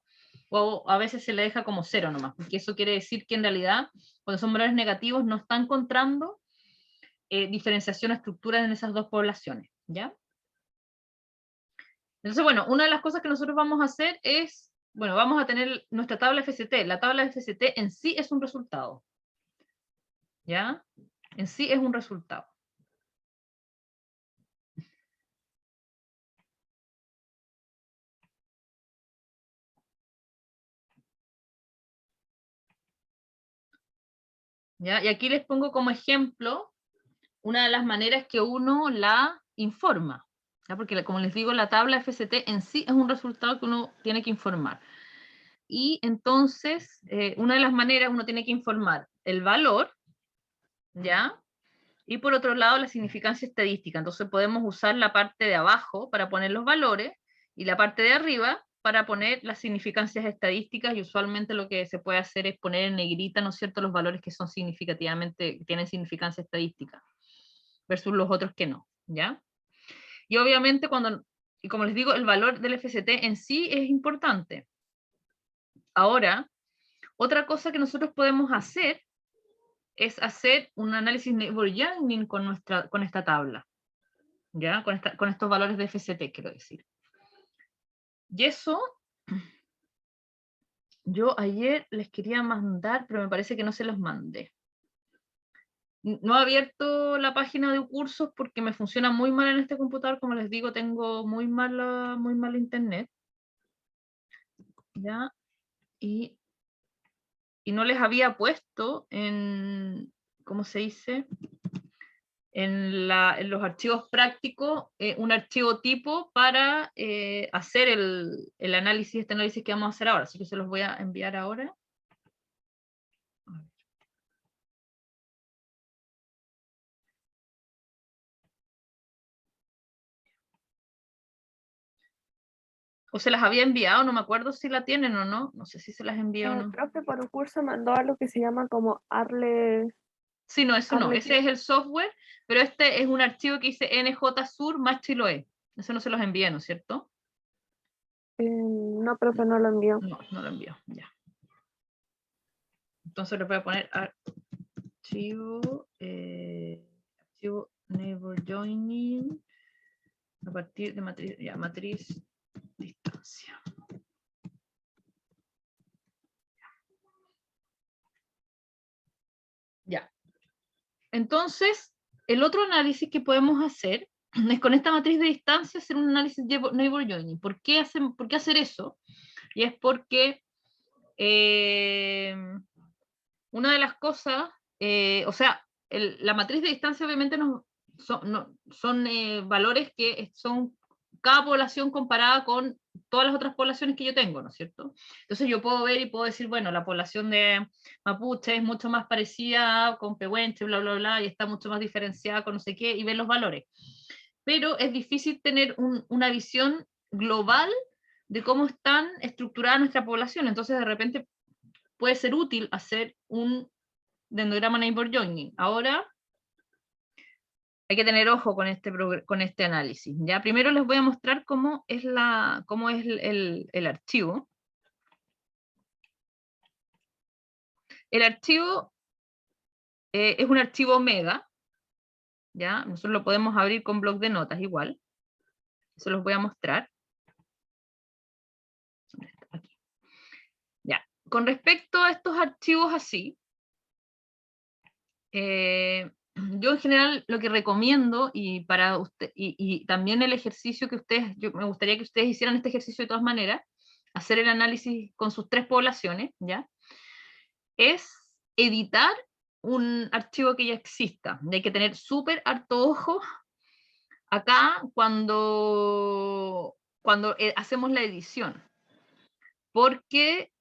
S1: o a veces se le deja como 0 nomás, porque eso quiere decir que en realidad, cuando son valores negativos, no está encontrando diferenciación o estructura en esas dos poblaciones, ¿ya? Entonces, bueno, una de las cosas que nosotros vamos a hacer es, bueno, vamos a tener nuestra tabla FCT. La tabla FCT en sí es un resultado, ¿ya? En sí es un resultado. ¿Ya? Y aquí les pongo como ejemplo una de las maneras que uno la informa, ¿ya? Porque como les digo, la tabla FCT en sí es un resultado que uno tiene que informar. y entonces una de las maneras uno tiene que informar el valor, ¿ya? Y por otro lado la significancia estadística. Entonces podemos usar la parte de abajo para poner los valores y la parte de arriba para poner las significancias estadísticas, y usualmente lo que se puede hacer es poner en negrita, ¿no es cierto?, los valores que son significativamente, que tienen significancia estadística, versus los otros que no, ¿ya? Y obviamente y como les digo, el valor del FCT en sí es importante. Ahora, otra cosa que nosotros podemos hacer es hacer un análisis Neighbor-Joining con esta tabla, ¿ya? Con estos valores de FCT, quiero decir. Y eso, yo ayer les quería mandar, pero me parece que no se los mandé. No he abierto la página de cursos porque me funciona muy mal en este computador, como les digo, tengo muy mala internet, ¿ya? Y no les había puesto en, ¿cómo se dice?, en los archivos prácticos, un archivo tipo para hacer este análisis que vamos a hacer ahora, así que se los voy a enviar ahora. O se las había enviado, no me acuerdo si la tienen o no, no sé si se las envió o no.
S3: El profe por un curso mandó algo que se llama como Arle.
S1: Sí, no, eso no, ese es el software, pero este es un archivo que dice NJSUR más Chiloé. Eso no se los envié, ¿no es cierto?
S3: No, profe, no lo envió.
S1: No, no lo envió, ya. Entonces le voy a poner archivo neighbor joining a partir de matriz, ya, matriz distancia. Ya. Entonces, el otro análisis que podemos hacer es con esta matriz de distancia hacer un análisis neighbor joining. ¿Por qué hacer eso? Y es porque una de las cosas, o sea, la matriz de distancia obviamente son valores que son cada población comparada con todas las otras poblaciones que yo tengo, ¿no es cierto? Entonces yo puedo ver y puedo decir, bueno, la población de Mapuche es mucho más parecida con Pehuenche, bla, bla, bla, y está mucho más diferenciada con no sé qué, y ver los valores. Pero es difícil tener una visión global de cómo están estructuradas nuestra población, entonces de repente puede ser útil hacer un dendrograma neighbor joining. Ahora hay que tener ojo con este análisis. ¿Ya? Primero les voy a mostrar cómo es el archivo. El archivo es un archivo Omega, ¿ya? Nosotros lo podemos abrir con bloc de notas igual. Se los voy a mostrar. Aquí. Ya. Con respecto a estos archivos así, yo en general lo que recomiendo, y para usted, y también el ejercicio que ustedes, me gustaría que ustedes hicieran este ejercicio de todas maneras, hacer el análisis con sus 3 poblaciones, ¿ya? Es editar un archivo que ya exista. Y hay que tener súper harto ojo acá cuando hacemos la edición. Porque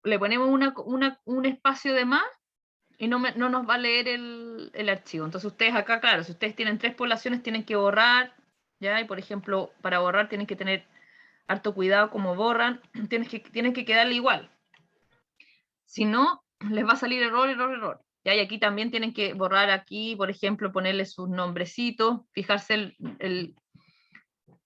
S1: le ponemos un espacio de más y no nos va a leer el archivo. Entonces ustedes acá, claro, si ustedes tienen 3 poblaciones, tienen que borrar, ¿ya? Y por ejemplo, para borrar tienen que tener harto cuidado como borran, tienen que quedarle igual. Si no, les va a salir error, error, error. ¿Ya? Y aquí también tienen que borrar aquí, por ejemplo, ponerle sus nombrecitos, fijarse el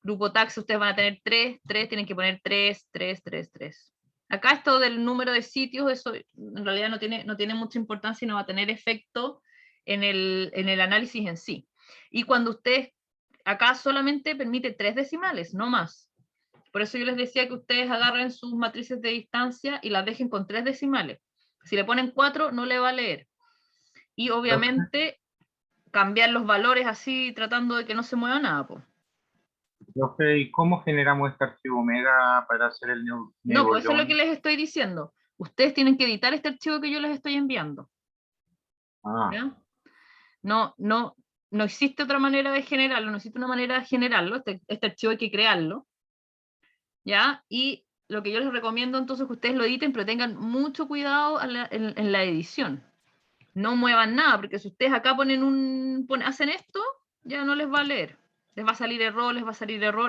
S1: grupo tax, ustedes van a tener 3, tienen que poner 3, 3, 3, 3. Acá esto del número de sitios, eso en realidad no tiene mucha importancia y no va a tener efecto en el análisis en sí. Y cuando ustedes, acá solamente permite 3 decimales, no más. Por eso yo les decía que ustedes agarren sus matrices de distancia y las dejen con 3 decimales. Si le ponen 4, no le va a leer. Y obviamente cambiar los valores así, tratando de que no se mueva nada, pues.
S2: Profe, ¿y cómo generamos este archivo Omega para hacer el
S1: No,
S2: neighbor
S1: pues eso es lo que
S2: join?
S1: les estoy diciendo. Ustedes tienen que editar este archivo que yo les estoy enviando.
S2: Ah,
S1: ¿Ya? No existe otra manera de generarlo, no existe una manera de generarlo. Este archivo hay que crearlo. ¿ya? Y lo que yo les recomiendo entonces que ustedes lo editen, pero tengan mucho cuidado en la edición. No muevan nada, porque si ustedes acá hacen esto, ya no les va a leer. Les va a salir error,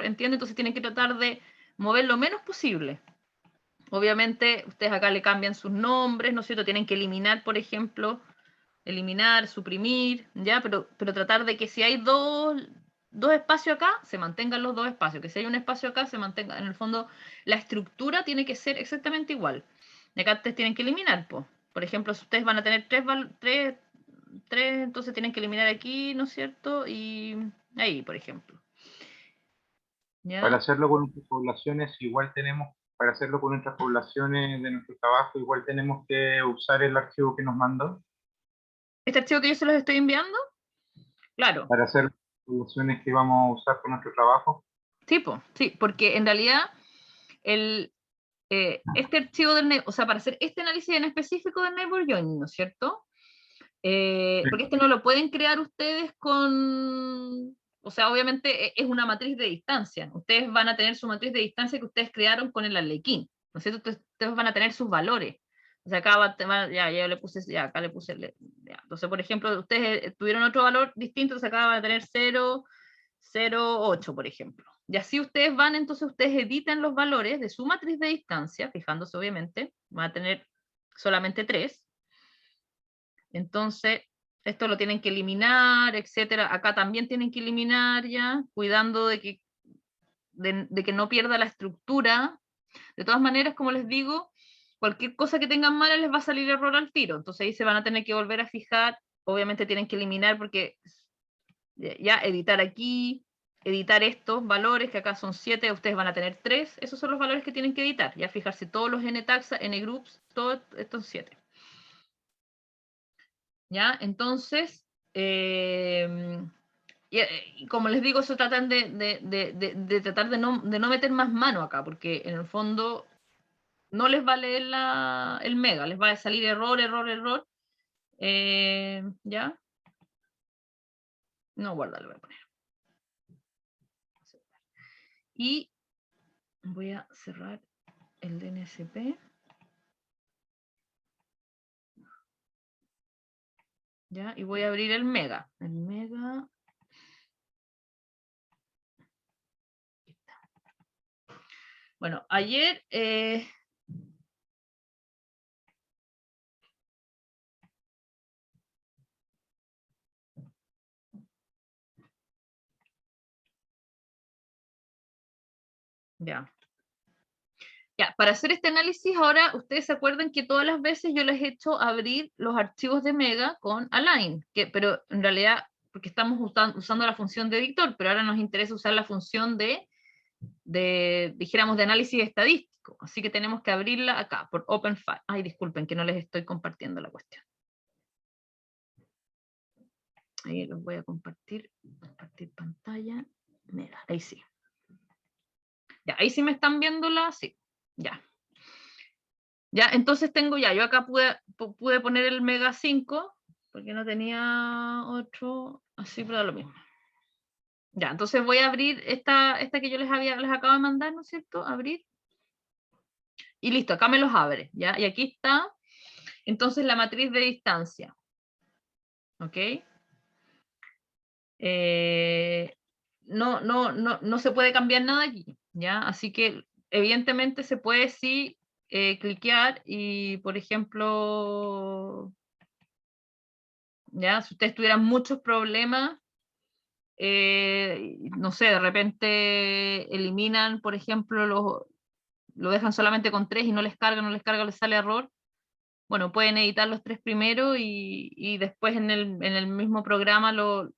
S1: ¿entienden? Entonces tienen que tratar de mover lo menos posible. Obviamente, ustedes acá le cambian sus nombres, ¿no es cierto? Tienen que eliminar, por ejemplo, suprimir, ¿ya? Pero tratar de que si hay dos espacios acá, se mantengan los 2 espacios. Que si hay un espacio acá, se mantenga. En el fondo, la estructura tiene que ser exactamente igual. Y acá ustedes tienen que eliminar, pues. Por ejemplo, si ustedes van a tener tres, entonces tienen que eliminar aquí, ¿no es cierto? Y ahí, por ejemplo.
S2: Para
S1: ¿Ya?
S2: hacerlo con nuestras poblaciones, igual tenemos, para hacerlo con nuestras poblaciones de nuestro trabajo, igual tenemos que usar el archivo que nos mandó
S1: Este archivo que yo se los estoy enviando, claro.
S2: para hacer poblaciones que vamos a usar con nuestro trabajo.
S1: Sí, sí, porque en realidad este archivo o sea, para hacer este análisis en específico del neighbor joining, ¿no es cierto? Porque este no lo pueden crear ustedes o sea, obviamente es una matriz de distancia. Ustedes van a tener su matriz de distancia que ustedes crearon con el arlequín, ¿no es cierto? Entonces, ustedes van a tener sus valores. O sea, acá ya le puse, ya acá le puse, ya. Entonces, por ejemplo, ustedes tuvieron otro valor distinto, entonces acá van a tener 0, 0, 8, por ejemplo. Y así ustedes entonces ustedes editan los valores de su matriz de distancia, fijándose obviamente, van a tener solamente 3. Entonces, esto lo tienen que eliminar, etcétera. Acá también tienen que eliminar ya, cuidando de que no pierda la estructura. De todas maneras, como les digo, cualquier cosa que tengan mala les va a salir error al tiro. Entonces ahí se van a tener que volver a fijar. Obviamente tienen que eliminar porque ya editar aquí, editar estos valores, que acá son 7, ustedes van a tener 3. Esos son los valores que tienen que editar. Ya fijarse todos los n-taxa, n-groups, todos estos 7. ¿Ya? Entonces, y como les digo, eso tratan de tratar de no meter más mano acá, porque en el fondo no les va a leer el mega, les va a salir error, error, error. ¿Ya? No, guarda, lo voy a poner. Y voy a cerrar el DNSP. ¿Ya? Y voy a abrir el mega. El mega. Aquí está. Bueno, ayer ya. Ya, para hacer este análisis ahora, ustedes se acuerdan que todas las veces yo les he hecho abrir los archivos de Mega con Align, pero en realidad, porque estamos usando la función de editor, pero ahora nos interesa usar la función dijéramos, de análisis estadístico. Así que tenemos que abrirla acá, por Open File. Ay, disculpen que no les estoy compartiendo la cuestión. Ahí los voy a compartir pantalla, Mega, ahí sí. Ya, ahí sí me están viéndola, sí, ya. Ya, entonces yo acá pude poner el Mega 5, porque no tenía otro, así, pero da lo mismo. Ya, entonces voy a abrir esta que yo les acabo de mandar, ¿no es cierto? Abrir. Y listo, acá me los abre, ¿ya? Y aquí está, entonces, la matriz de distancia. ¿Ok? No se puede cambiar nada aquí, ¿ya? Así que, evidentemente, se puede sí cliquear y, por ejemplo, ¿ya? Si ustedes tuvieran muchos problemas, no sé, de repente eliminan, por ejemplo, lo dejan solamente con 3 y no les carga, les sale error. Bueno, pueden editar los 3 primero y después en el mismo programa los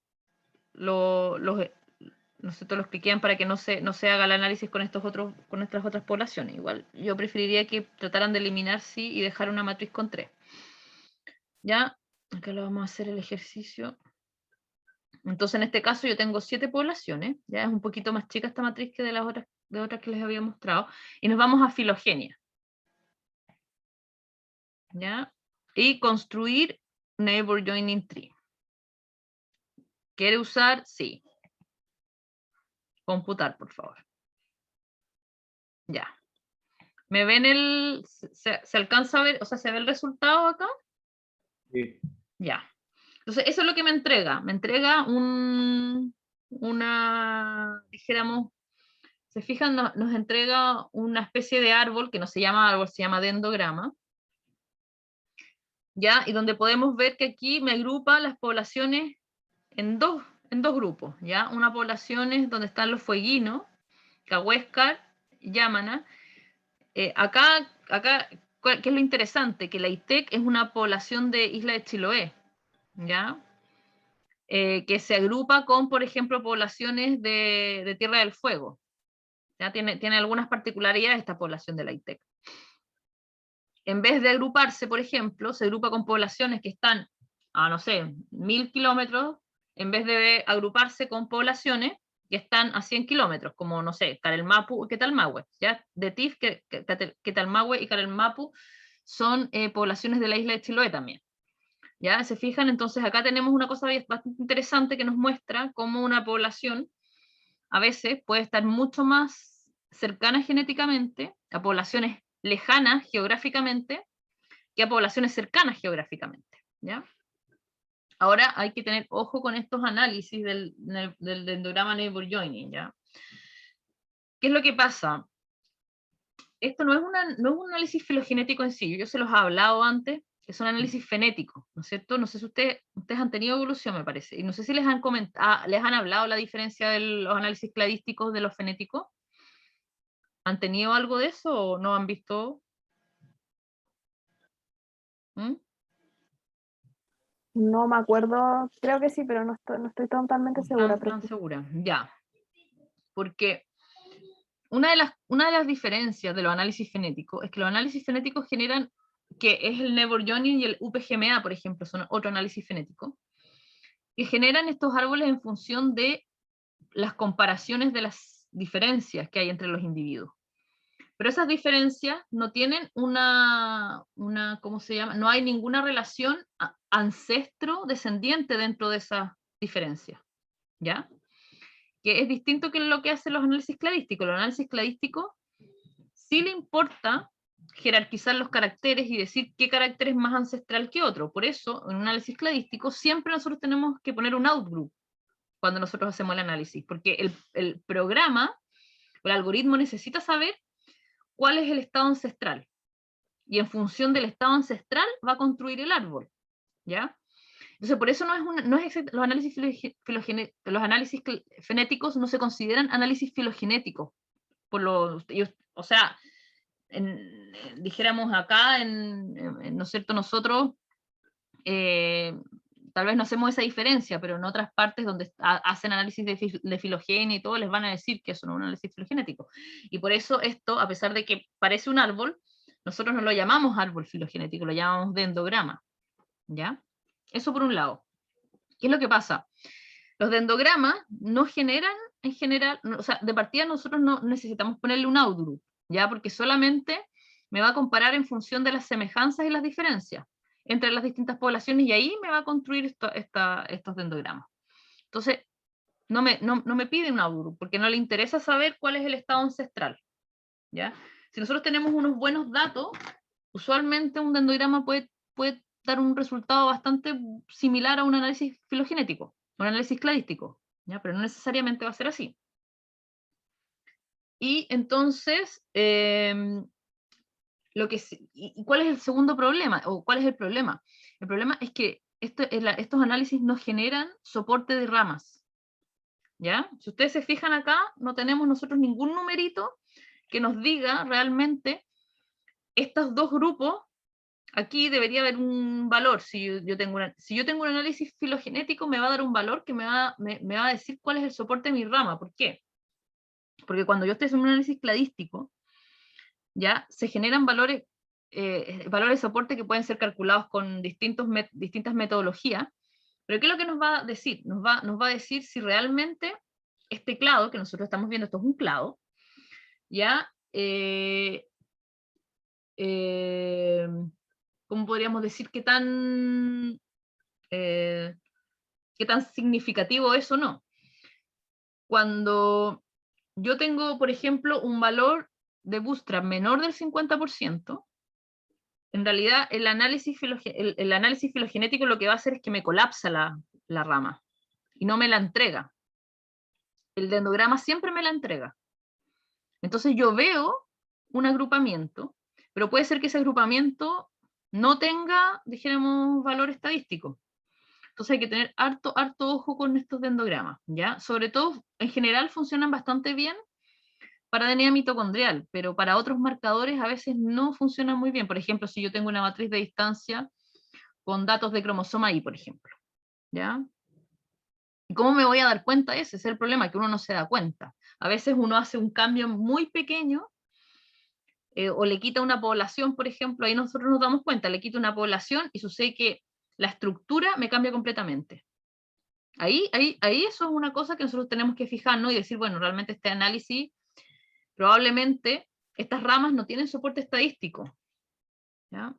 S1: cliquean para que no se haga el análisis con estas otras poblaciones. Igual yo preferiría que trataran de eliminar sí y dejar una matriz con 3. ¿Ya? Acá lo vamos a hacer el ejercicio. Entonces, en este caso yo tengo 7 poblaciones, ya es un poquito más chica esta matriz que de las otras que les había mostrado, y nos vamos a filogenia. ¿Ya? Y construir neighbor joining tree. ¿Quiere usar? Sí. Computar, por favor. Ya. ¿Me ven se alcanza a ver, o sea, se ve el resultado acá?
S2: Sí.
S1: Ya. Entonces, eso es lo que me entrega. Me entrega dijéramos, se fijan, nos entrega una especie de árbol que no se llama árbol, se llama dendrograma. ¿Ya? Y donde podemos ver que aquí me agrupa las poblaciones en dos grupos, ¿ya? Una población es donde están los fueguinos, Cahuéscar, Yámana. Acá, ¿qué es lo interesante? Que la ITEC es una población de Isla de Chiloé, ¿ya? Que se agrupa con, por ejemplo, poblaciones de Tierra del Fuego. ¿Ya? Tiene algunas particularidades esta población de la ITEC. En vez de agruparse, por ejemplo, se agrupa con poblaciones que están a, no sé, 1000 kilómetros, en vez de agruparse con poblaciones que están a 100 kilómetros, como, no sé, Carelmapu y Quetalmahue, ¿ya? De TIF, Quetalmahue y Carelmapu son poblaciones de la isla de Chiloé también, ¿ya? ¿Se fijan? Entonces acá tenemos una cosa bastante interesante que nos muestra cómo una población a veces puede estar mucho más cercana genéticamente a poblaciones lejanas geográficamente que a poblaciones cercanas geográficamente, ¿ya? Ahora hay que tener ojo con estos análisis del dendrograma neighbor joining, ¿ya? ¿Qué es lo que pasa? Esto no es un análisis filogenético en sí, yo se los he hablado antes, es un análisis fenético, ¿no es cierto? No sé si ustedes han tenido evolución, me parece, y no sé si les han hablado la diferencia de los análisis cladísticos de los fenéticos. ¿Han tenido algo de eso o no han visto? ¿Mm?
S3: No me acuerdo, creo que sí, pero no estoy totalmente
S1: No
S3: segura.
S1: están tan segura, ya. Porque una de las diferencias de los análisis fenéticos es que los análisis fenéticos generan, que es el neighbor joining y el UPGMA, por ejemplo, son otro análisis fenético, que generan estos árboles en función de las comparaciones de las diferencias que hay entre los individuos. Pero esas diferencias no tienen ¿cómo se llama? No hay ninguna relación ancestro-descendiente dentro de esas diferencias, ¿ya? Que es distinto que lo que hacen los análisis cladísticos. Los análisis cladísticos sí le importa jerarquizar los caracteres y decir qué carácter es más ancestral que otro. Por eso, en un análisis cladístico, siempre nosotros tenemos que poner un outgroup cuando nosotros hacemos el análisis, porque el programa, el algoritmo necesita saber cuál es el estado ancestral. Y en función del estado ancestral va a construir el árbol, ¿ya? Entonces, por eso los análisis fenéticos no se consideran análisis filogenéticos. O sea, dijéramos acá, ¿no es cierto? Nosotros tal vez no hacemos esa diferencia, pero en otras partes donde hacen análisis de filogenia y todo, les van a decir que eso no es un análisis filogenético. Y por eso esto, a pesar de que parece un árbol, nosotros no lo llamamos árbol filogenético, lo llamamos dendrograma, ¿ya? Eso por un lado. ¿Qué es lo que pasa? Los dendrogramas no generan, en general, o sea, de partida nosotros no necesitamos ponerle un outgroup, ¿ya? Porque solamente me va a comparar en función de las semejanzas y las diferencias entre las distintas poblaciones y ahí me va a construir estos dendrogramas. Entonces, no me pide un outgroup porque no le interesa saber cuál es el estado ancestral, ¿ya? Si nosotros tenemos unos buenos datos, usualmente un dendrograma puede dar un resultado bastante similar a un análisis filogenético, un análisis cladístico, ¿ya? Pero no necesariamente va a ser así. Y entonces, ¿y cuál es el segundo problema? ¿O cuál es el problema? El problema es que estos análisis no generan soporte de ramas, ¿ya? Si ustedes se fijan acá, no tenemos nosotros ningún numerito que nos diga realmente estos dos grupos. Aquí debería haber un valor. Si yo tengo un análisis filogenético, me va a dar un valor que me va a decir cuál es el soporte de mi rama. ¿Por qué? Porque cuando yo estoy haciendo un análisis cladístico, ya se generan valores de soporte que pueden ser calculados con distintas metodologías. Pero ¿qué es lo que nos va a decir? Nos va a decir si realmente este clado que nosotros estamos viendo, esto es un clado, ya ¿cómo podríamos decir qué tan significativo es o no? Cuando yo tengo, por ejemplo, un valor de Bootstrap menor del 50%, en realidad el análisis filogenético lo que va a hacer es que me colapsa la rama y no me la entrega. El dendrograma siempre me la entrega. Entonces yo veo un agrupamiento, pero puede ser que ese agrupamiento no tenga, dijéramos, valor estadístico. Entonces hay que tener harto ojo con estos dendrogramas, ¿ya? Sobre todo, en general funcionan bastante bien para DNA mitocondrial, pero para otros marcadores a veces no funcionan muy bien. Por ejemplo, si yo tengo una matriz de distancia con datos de cromosoma Y, por ejemplo, ¿ya? ¿Y cómo me voy a dar cuenta de eso? Ese es el problema, que uno no se da cuenta. A veces uno hace un cambio muy pequeño, o le quita una población, por ejemplo, ahí nosotros nos damos cuenta, le quita una población y sucede que la estructura me cambia completamente. Ahí eso es una cosa que nosotros tenemos que fijarnos y decir, bueno, realmente este análisis, probablemente estas ramas no tienen soporte estadístico. ¿Ya?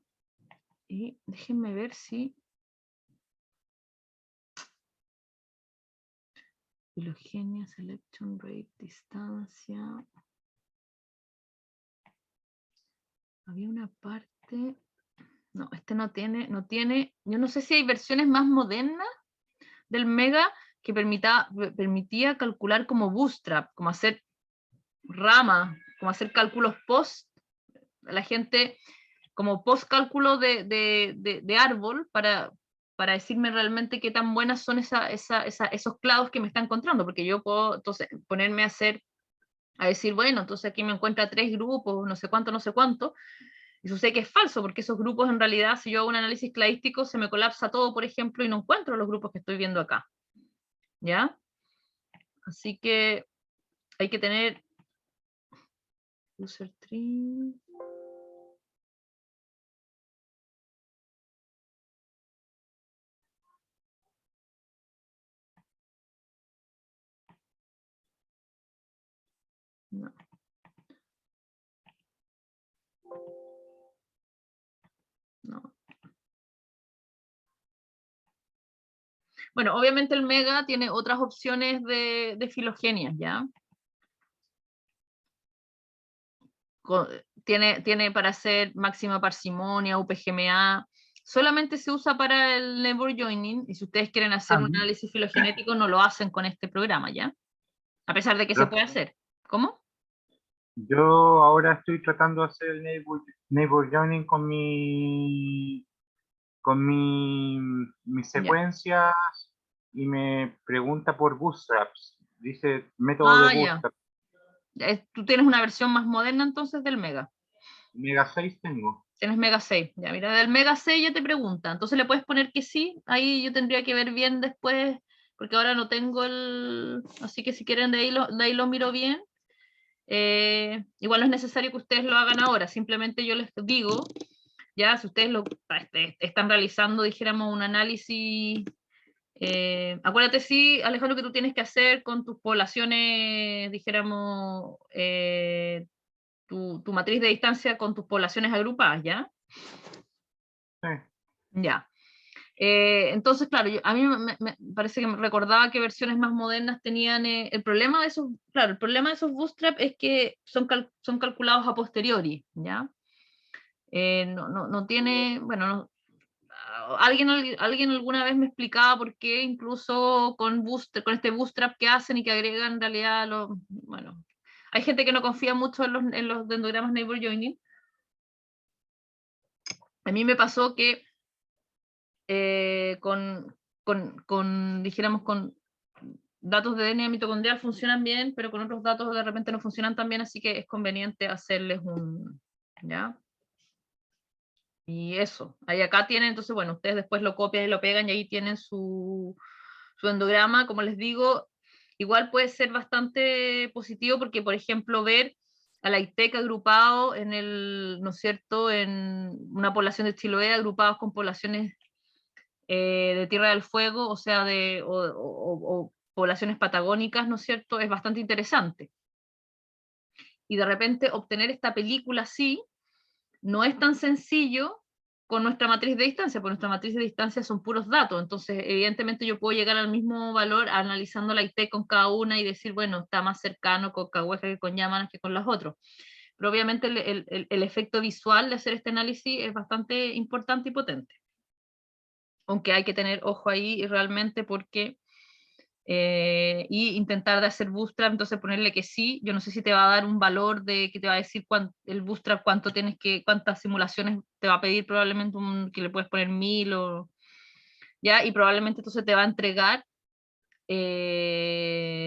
S1: Y déjenme ver si... Filogenia, selection rate, distancia... Había una parte... No, este no tiene... Yo no sé si hay versiones más modernas del Mega que permitía calcular como Bootstrap, como hacer ramas, como hacer cálculos post, la gente como post cálculo de árbol para decirme realmente qué tan buenas son esos clavos que me está encontrando, porque yo puedo entonces ponerme a decir, bueno, entonces aquí me encuentra 3 grupos, no sé cuánto, y sucede que es falso, porque esos grupos en realidad, si yo hago un análisis cladístico, se me colapsa todo, por ejemplo, y no encuentro los grupos que estoy viendo acá. ¿Ya? Así que hay que tener user tree. No. No. Bueno, obviamente el Mega tiene otras opciones de filogenias, ¿ya? Tiene para hacer máxima parsimonia, UPGMA, solamente se usa para el neighbor joining, y si ustedes quieren hacer un análisis filogenético no lo hacen con este programa, ¿ya? A pesar de que se puede hacer. ¿Cómo?
S2: Yo ahora estoy tratando de hacer el neighbor joining mis secuencias y me pregunta por bootstraps. Dice método de
S1: Ya.
S2: bootstrap.
S1: Tú tienes una versión más moderna entonces del Mega.
S2: Mega 6 tengo.
S1: Tienes Mega 6. Ya, mira, del Mega 6 ya te pregunta. Entonces le puedes poner que sí. Ahí yo tendría que ver bien después, porque ahora no tengo el... Así que si quieren de ahí lo miro bien. Igual no es necesario que ustedes lo hagan ahora. Simplemente yo les digo, ya, si ustedes están realizando, dijéramos, un análisis... acuérdate, sí, Alejandro, que tú tienes que hacer con tus poblaciones, dijéramos, tu matriz de distancia con tus poblaciones agrupadas, ¿ya?
S2: Sí.
S1: Ya. Entonces, claro, a mí me parece que me recordaba que versiones más modernas tenían el problema de esos, claro, el problema de esos bootstrap es que son calculados a posteriori, ¿ya? No tiene, bueno, alguien alguna vez me explicaba por qué incluso con este bootstrap que hacen y que agregan en realidad, bueno, hay gente que no confía mucho en los dendrogramas neighbor joining. A mí me pasó que dijéramos, con datos de DNA mitocondrial funcionan bien, pero con otros datos de repente no funcionan tan bien, así que es conveniente hacerles ¿ya? Y eso, ahí acá tienen, entonces, bueno, ustedes después lo copian y lo pegan y ahí tienen su endograma, como les digo, igual puede ser bastante positivo porque, por ejemplo, ver a la ITEC agrupado en ¿no es cierto?, en una población de Chiloé agrupados con poblaciones de Tierra del Fuego, o sea, o poblaciones patagónicas, ¿no es cierto?, es bastante interesante. Y de repente obtener esta película así no es tan sencillo con nuestra matriz de distancia, porque nuestra matriz de distancia son puros datos, entonces evidentemente yo puedo llegar al mismo valor analizando la IT con cada una y decir, bueno, está más cercano con Cahueca que con Llamanas que con los otros. pero obviamente el efecto visual de hacer este análisis es bastante importante y potente. Aunque hay que tener ojo ahí realmente porque, y intentar de hacer bootstrap, entonces ponerle que sí, yo no sé si te va a dar un valor de que te va a decir el bootstrap cuántas simulaciones te va a pedir, probablemente que le puedes poner 1000 o ya, y probablemente entonces te va a entregar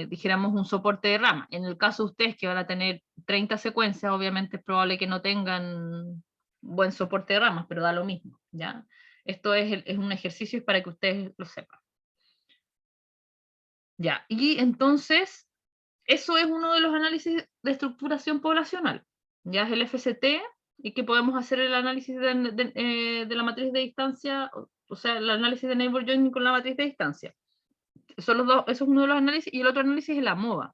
S1: dijéramos un soporte de rama. En el caso de ustedes que van a tener 30 secuencias, obviamente es probable que no tengan buen soporte de ramas, pero da lo mismo, ¿ya? Esto es un ejercicio para que ustedes lo sepan. Ya, y entonces, eso es uno de los análisis de estructuración poblacional. Ya es el FCT, y que podemos hacer el análisis de la matriz de distancia, o sea, el análisis de neighbor joining con la matriz de distancia. Son los dos, eso es uno de los análisis, y el otro análisis es la MOVA.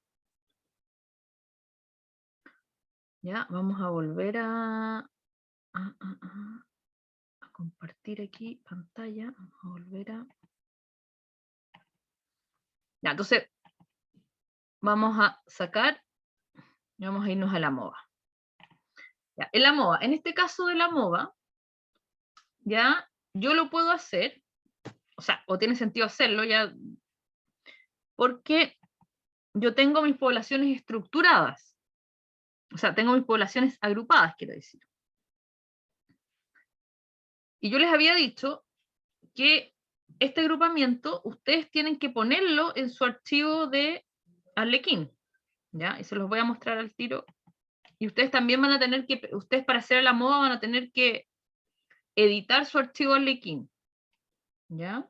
S1: Ya, vamos a volver a compartir aquí pantalla. Vamos a volver a... Ya, entonces, vamos a sacar, y vamos a irnos a la MOVA. Ya, en la MOVA, en este caso de la MOVA, ya, yo lo puedo hacer, o sea, o tiene sentido hacerlo, ya, porque yo tengo mis poblaciones estructuradas. O sea, tengo mis poblaciones agrupadas, quiero decir. Y yo les había dicho que este agrupamiento ustedes tienen que ponerlo en su archivo de Arlequín, ¿ya? Y se los voy a mostrar al tiro. Y ustedes también van a tener que, ustedes para hacer la MOVA van a tener que editar su archivo Arlequín, ¿ya?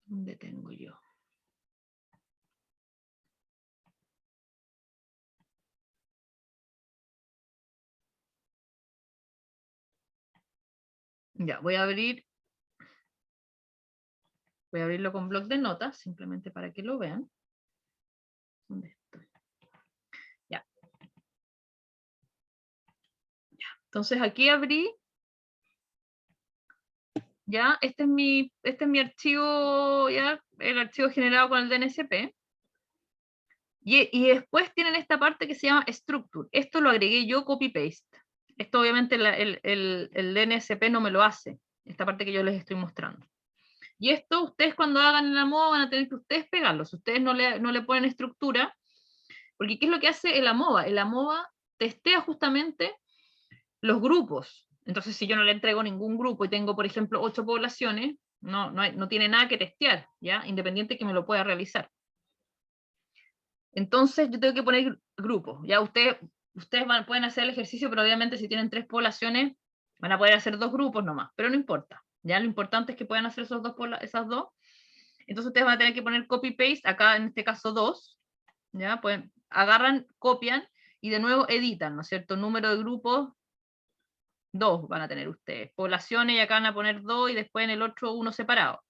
S1: ¿Dónde tengo yo? Ya, voy a abrirlo con bloc de notas, simplemente para que lo vean. ¿Dónde estoy? Ya. Entonces aquí abrí, ya, este es mi archivo, ya, el archivo generado con el DNSP. Y después tienen esta parte que se llama structure. Esto lo agregué yo copy-paste. Esto obviamente el DNSP no me lo hace, esta parte que yo les estoy mostrando. Y esto ustedes cuando hagan la MOVA van a tener que ustedes pegarlo. Si ustedes no le ponen estructura, porque ¿qué es lo que hace el AMOVA? El AMOVA testea justamente los grupos. Entonces, si yo no le entrego ningún grupo y tengo, por ejemplo, 8 poblaciones, no tiene nada que testear, ¿ya? Independiente que me lo pueda realizar. Entonces, yo tengo que poner grupos. Ya ustedes pueden hacer el ejercicio, pero obviamente si tienen 3 poblaciones, van a poder hacer 2 grupos nomás, pero no importa. Ya lo importante es que puedan hacer esas dos. Entonces ustedes van a tener que poner copy-paste, acá en este caso 2, ¿ya? Agarran, copian, y de nuevo editan, ¿no es cierto? Número de grupos, 2 van a tener ustedes. Poblaciones, y acá van a poner 2, y después en el otro 1 separado,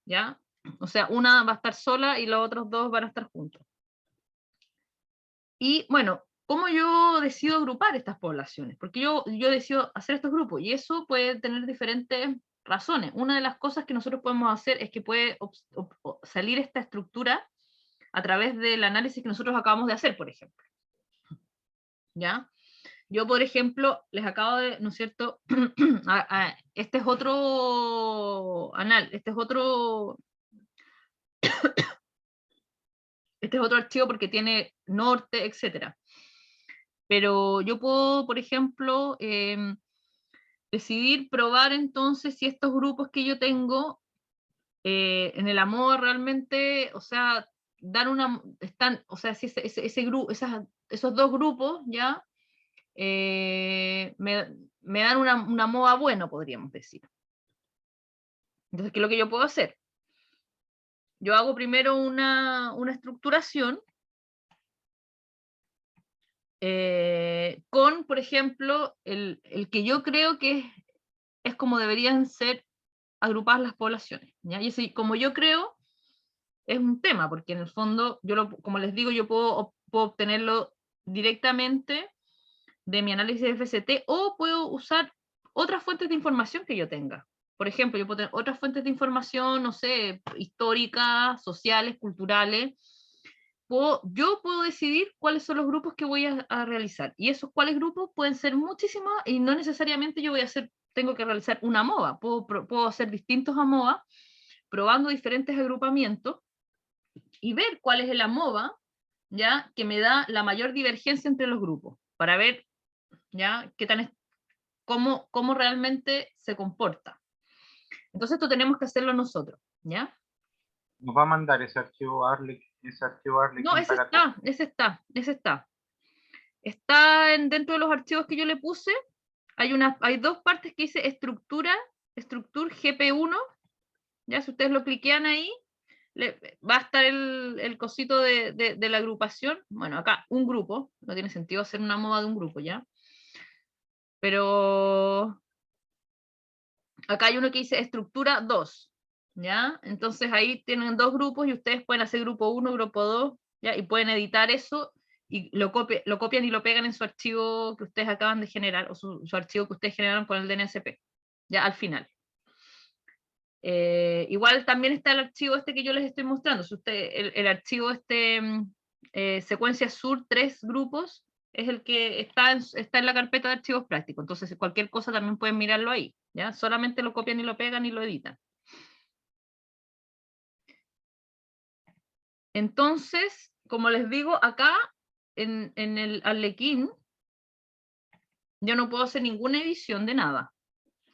S1: ¿ya? O sea, una va a estar sola, y los otros 2 van a estar juntos. Y bueno, ¿cómo yo decido agrupar estas poblaciones? Porque yo decido hacer estos grupos, y eso puede tener diferentes razones. Una de las cosas que nosotros podemos hacer es que puede salir esta estructura a través del análisis que nosotros acabamos de hacer, por ejemplo. ¿Ya? Yo, por ejemplo, les acabo de, ¿no es cierto? Este es otro archivo porque tiene norte, etcétera. Pero yo puedo, por ejemplo, decidir probar entonces si estos grupos que yo tengo en el amor realmente, o sea, o sea, si ese grupo, esos 2 grupos ya me dan una MOA bueno, podríamos decir. Entonces, ¿qué es lo que yo puedo hacer? Yo hago primero una estructuración con, por ejemplo, el que yo creo que es como deberían ser agrupadas las poblaciones, ¿ya? Y así, como yo creo, es un tema, porque en el fondo, como les digo, yo puedo obtenerlo directamente de mi análisis de FCT, o puedo usar otras fuentes de información que yo tenga. Por ejemplo, yo puedo tener otras fuentes de información, no sé, históricas, sociales, culturales, yo puedo decidir cuáles son los grupos que voy a realizar. Y esos cuáles grupos pueden ser muchísimos y no necesariamente yo tengo que realizar una MOA. Puedo hacer distintos AMOA, probando diferentes agrupamientos y ver cuál es el AMOA, ¿ya? Que me da la mayor divergencia entre los grupos, para ver, ¿ya? Cómo realmente se comporta. Entonces esto tenemos que hacerlo nosotros, ¿ya?
S2: Nos va a mandar ese archivo Arlequín
S1: No, ese
S2: para
S1: está. Dentro de los archivos que yo le puse, hay dos partes que dice estructura GP1, ya si ustedes lo cliquean ahí, va a estar el cosito de la agrupación. Bueno, acá un grupo, no tiene sentido hacer una moda de un grupo, ¿ya? Pero acá hay uno que dice estructura 2, ¿ya? Entonces ahí tienen dos grupos y ustedes pueden hacer grupo 1, grupo 2, ¿ya? Y pueden editar eso y lo copian y lo pegan en su archivo que ustedes acaban de generar, o su archivo que ustedes generaron con el DNSP, ya al final. Igual también está el archivo este que yo les estoy mostrando. Si el archivo secuencia sur 3 grupos, es el que está en la carpeta de archivos prácticos. Entonces cualquier cosa también pueden mirarlo ahí, ¿ya? Solamente lo copian y lo pegan y lo editan. Entonces, como les digo, acá en el Arlequín, yo no puedo hacer ninguna edición de nada.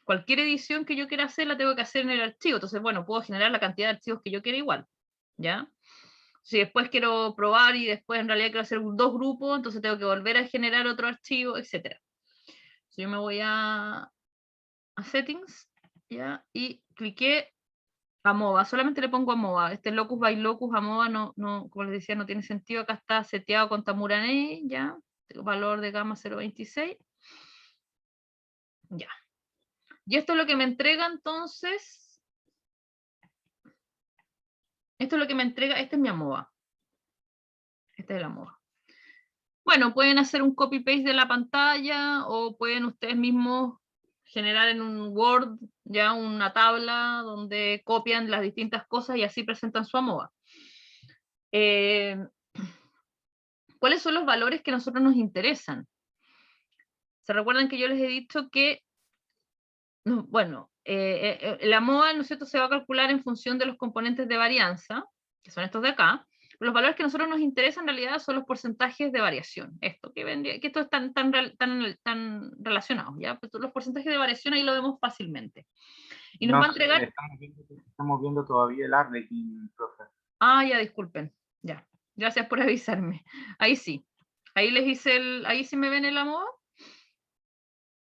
S1: Cualquier edición que yo quiera hacer la tengo que hacer en el archivo. Entonces, bueno, puedo generar la cantidad de archivos que yo quiera igual, ¿ya? Si después quiero probar y después en realidad quiero hacer dos grupos, entonces tengo que volver a generar otro archivo, etc. Si yo me voy a Settings, ¿ya? Y cliqué AMOA, solamente le pongo AMOA. Este locus by locus AMOA no, como les decía, no tiene sentido. Acá está seteado con Tamurané, ¿ya? Valor de gamma 0.26. Ya. Y esto es lo que me entrega entonces. Esto es lo que me entrega, este es mi AMOA. Este es el AMOA. Bueno, pueden hacer un copy-paste de la pantalla o pueden ustedes mismos generar en un Word ya una tabla donde copian las distintas cosas y así presentan su AMOA. ¿Cuáles son los valores que a nosotros nos interesan? ¿Se recuerdan que yo les he dicho que, bueno, la MOA, ¿no es cierto?, se va a calcular en función de los componentes de varianza, que son estos de acá. Los valores que a nosotros nos interesan en realidad son los porcentajes de variación. Esto que esto es tan relacionado, ¿ya? Pues los porcentajes de variación ahí lo vemos fácilmente. Y nos va a entregar...
S2: Estamos viendo todavía el Arlequín, profe.
S1: Ah, ya, disculpen. Ya. Gracias por avisarme. Ahí sí. Ahí les hice ahí sí me ven el AMOA.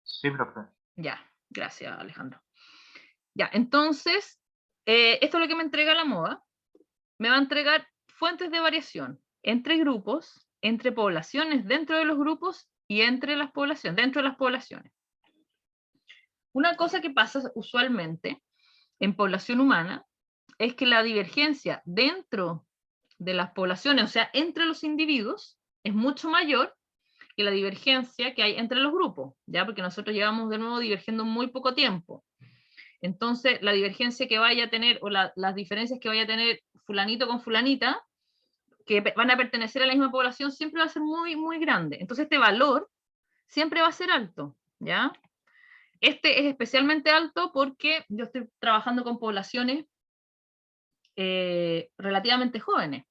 S2: Sí, profe.
S1: Ya, gracias Alejandro. Ya, entonces, esto es lo que me entrega la MOA. Me va a entregar fuentes de variación entre grupos, entre poblaciones dentro de los grupos y entre las poblaciones, dentro de las poblaciones. Una cosa que pasa usualmente en población humana es que la divergencia dentro de las poblaciones, o sea, entre los individuos, es mucho mayor que la divergencia que hay entre los grupos, ¿ya? Porque nosotros llevamos de nuevo divergiendo muy poco tiempo. Entonces, la divergencia que vaya a tener, o las diferencias que vaya a tener fulanito con fulanita, que van a pertenecer a la misma población, siempre va a ser muy, muy grande. Entonces, este valor siempre va a ser alto, ¿ya? Este es especialmente alto porque yo estoy trabajando con poblaciones relativamente jóvenes,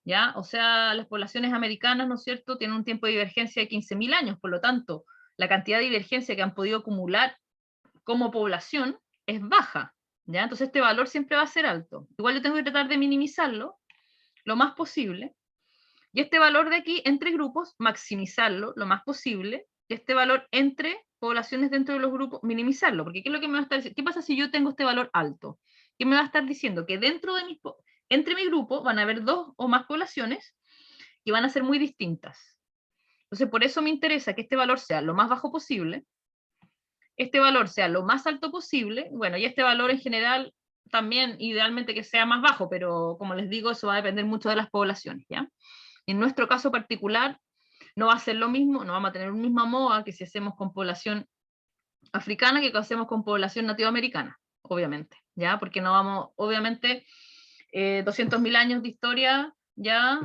S1: ¿ya? O sea, las poblaciones americanas, ¿no es cierto?, tienen un tiempo de divergencia de 15.000 años, por lo tanto, la cantidad de divergencia que han podido acumular como población es baja, ¿ya? Entonces este valor siempre va a ser alto. Igual yo tengo que tratar de minimizarlo lo más posible, y este valor de aquí, entre grupos, maximizarlo lo más posible, y este valor entre poblaciones dentro de los grupos, minimizarlo, porque ¿qué es lo que me va a estar diciendo? ¿Qué pasa si yo tengo este valor alto? ¿Qué me va a estar diciendo? Que entre mi grupo van a haber dos o más poblaciones que van a ser muy distintas. Entonces por eso me interesa que este valor sea lo más bajo posible, este valor sea lo más alto posible, bueno, y este valor en general también idealmente que sea más bajo, pero como les digo, eso va a depender mucho de las poblaciones, ¿ya? En nuestro caso particular, no va a ser lo mismo, no vamos a tener un mismo MOA que si hacemos con población africana que hacemos con población nativoamericana, obviamente, ¿ya? Porque no vamos, obviamente, 200.000 años de historia ya,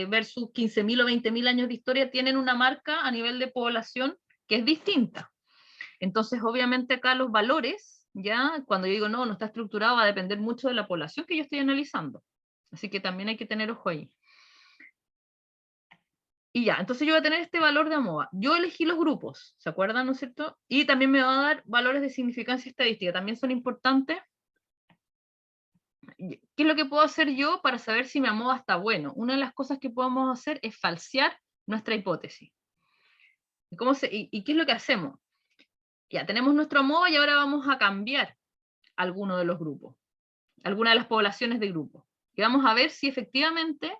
S1: versus 15.000 o 20.000 años de historia, tienen una marca a nivel de población que es distinta. Entonces, obviamente acá los valores, ya, cuando yo digo no está estructurado, va a depender mucho de la población que yo estoy analizando. Así que también hay que tener ojo ahí. Y ya, entonces yo voy a tener este valor de AMOA. Yo elegí los grupos, ¿se acuerdan, no es cierto? Y también me va a dar valores de significancia estadística, también son importantes. ¿Qué es lo que puedo hacer yo para saber si mi AMOA está bueno? Una de las cosas que podemos hacer es falsear nuestra hipótesis. ¿Y qué es lo que hacemos? Ya tenemos nuestro AMOA y ahora vamos a cambiar alguno de los grupos, alguna de las poblaciones de grupo. Y vamos a ver si efectivamente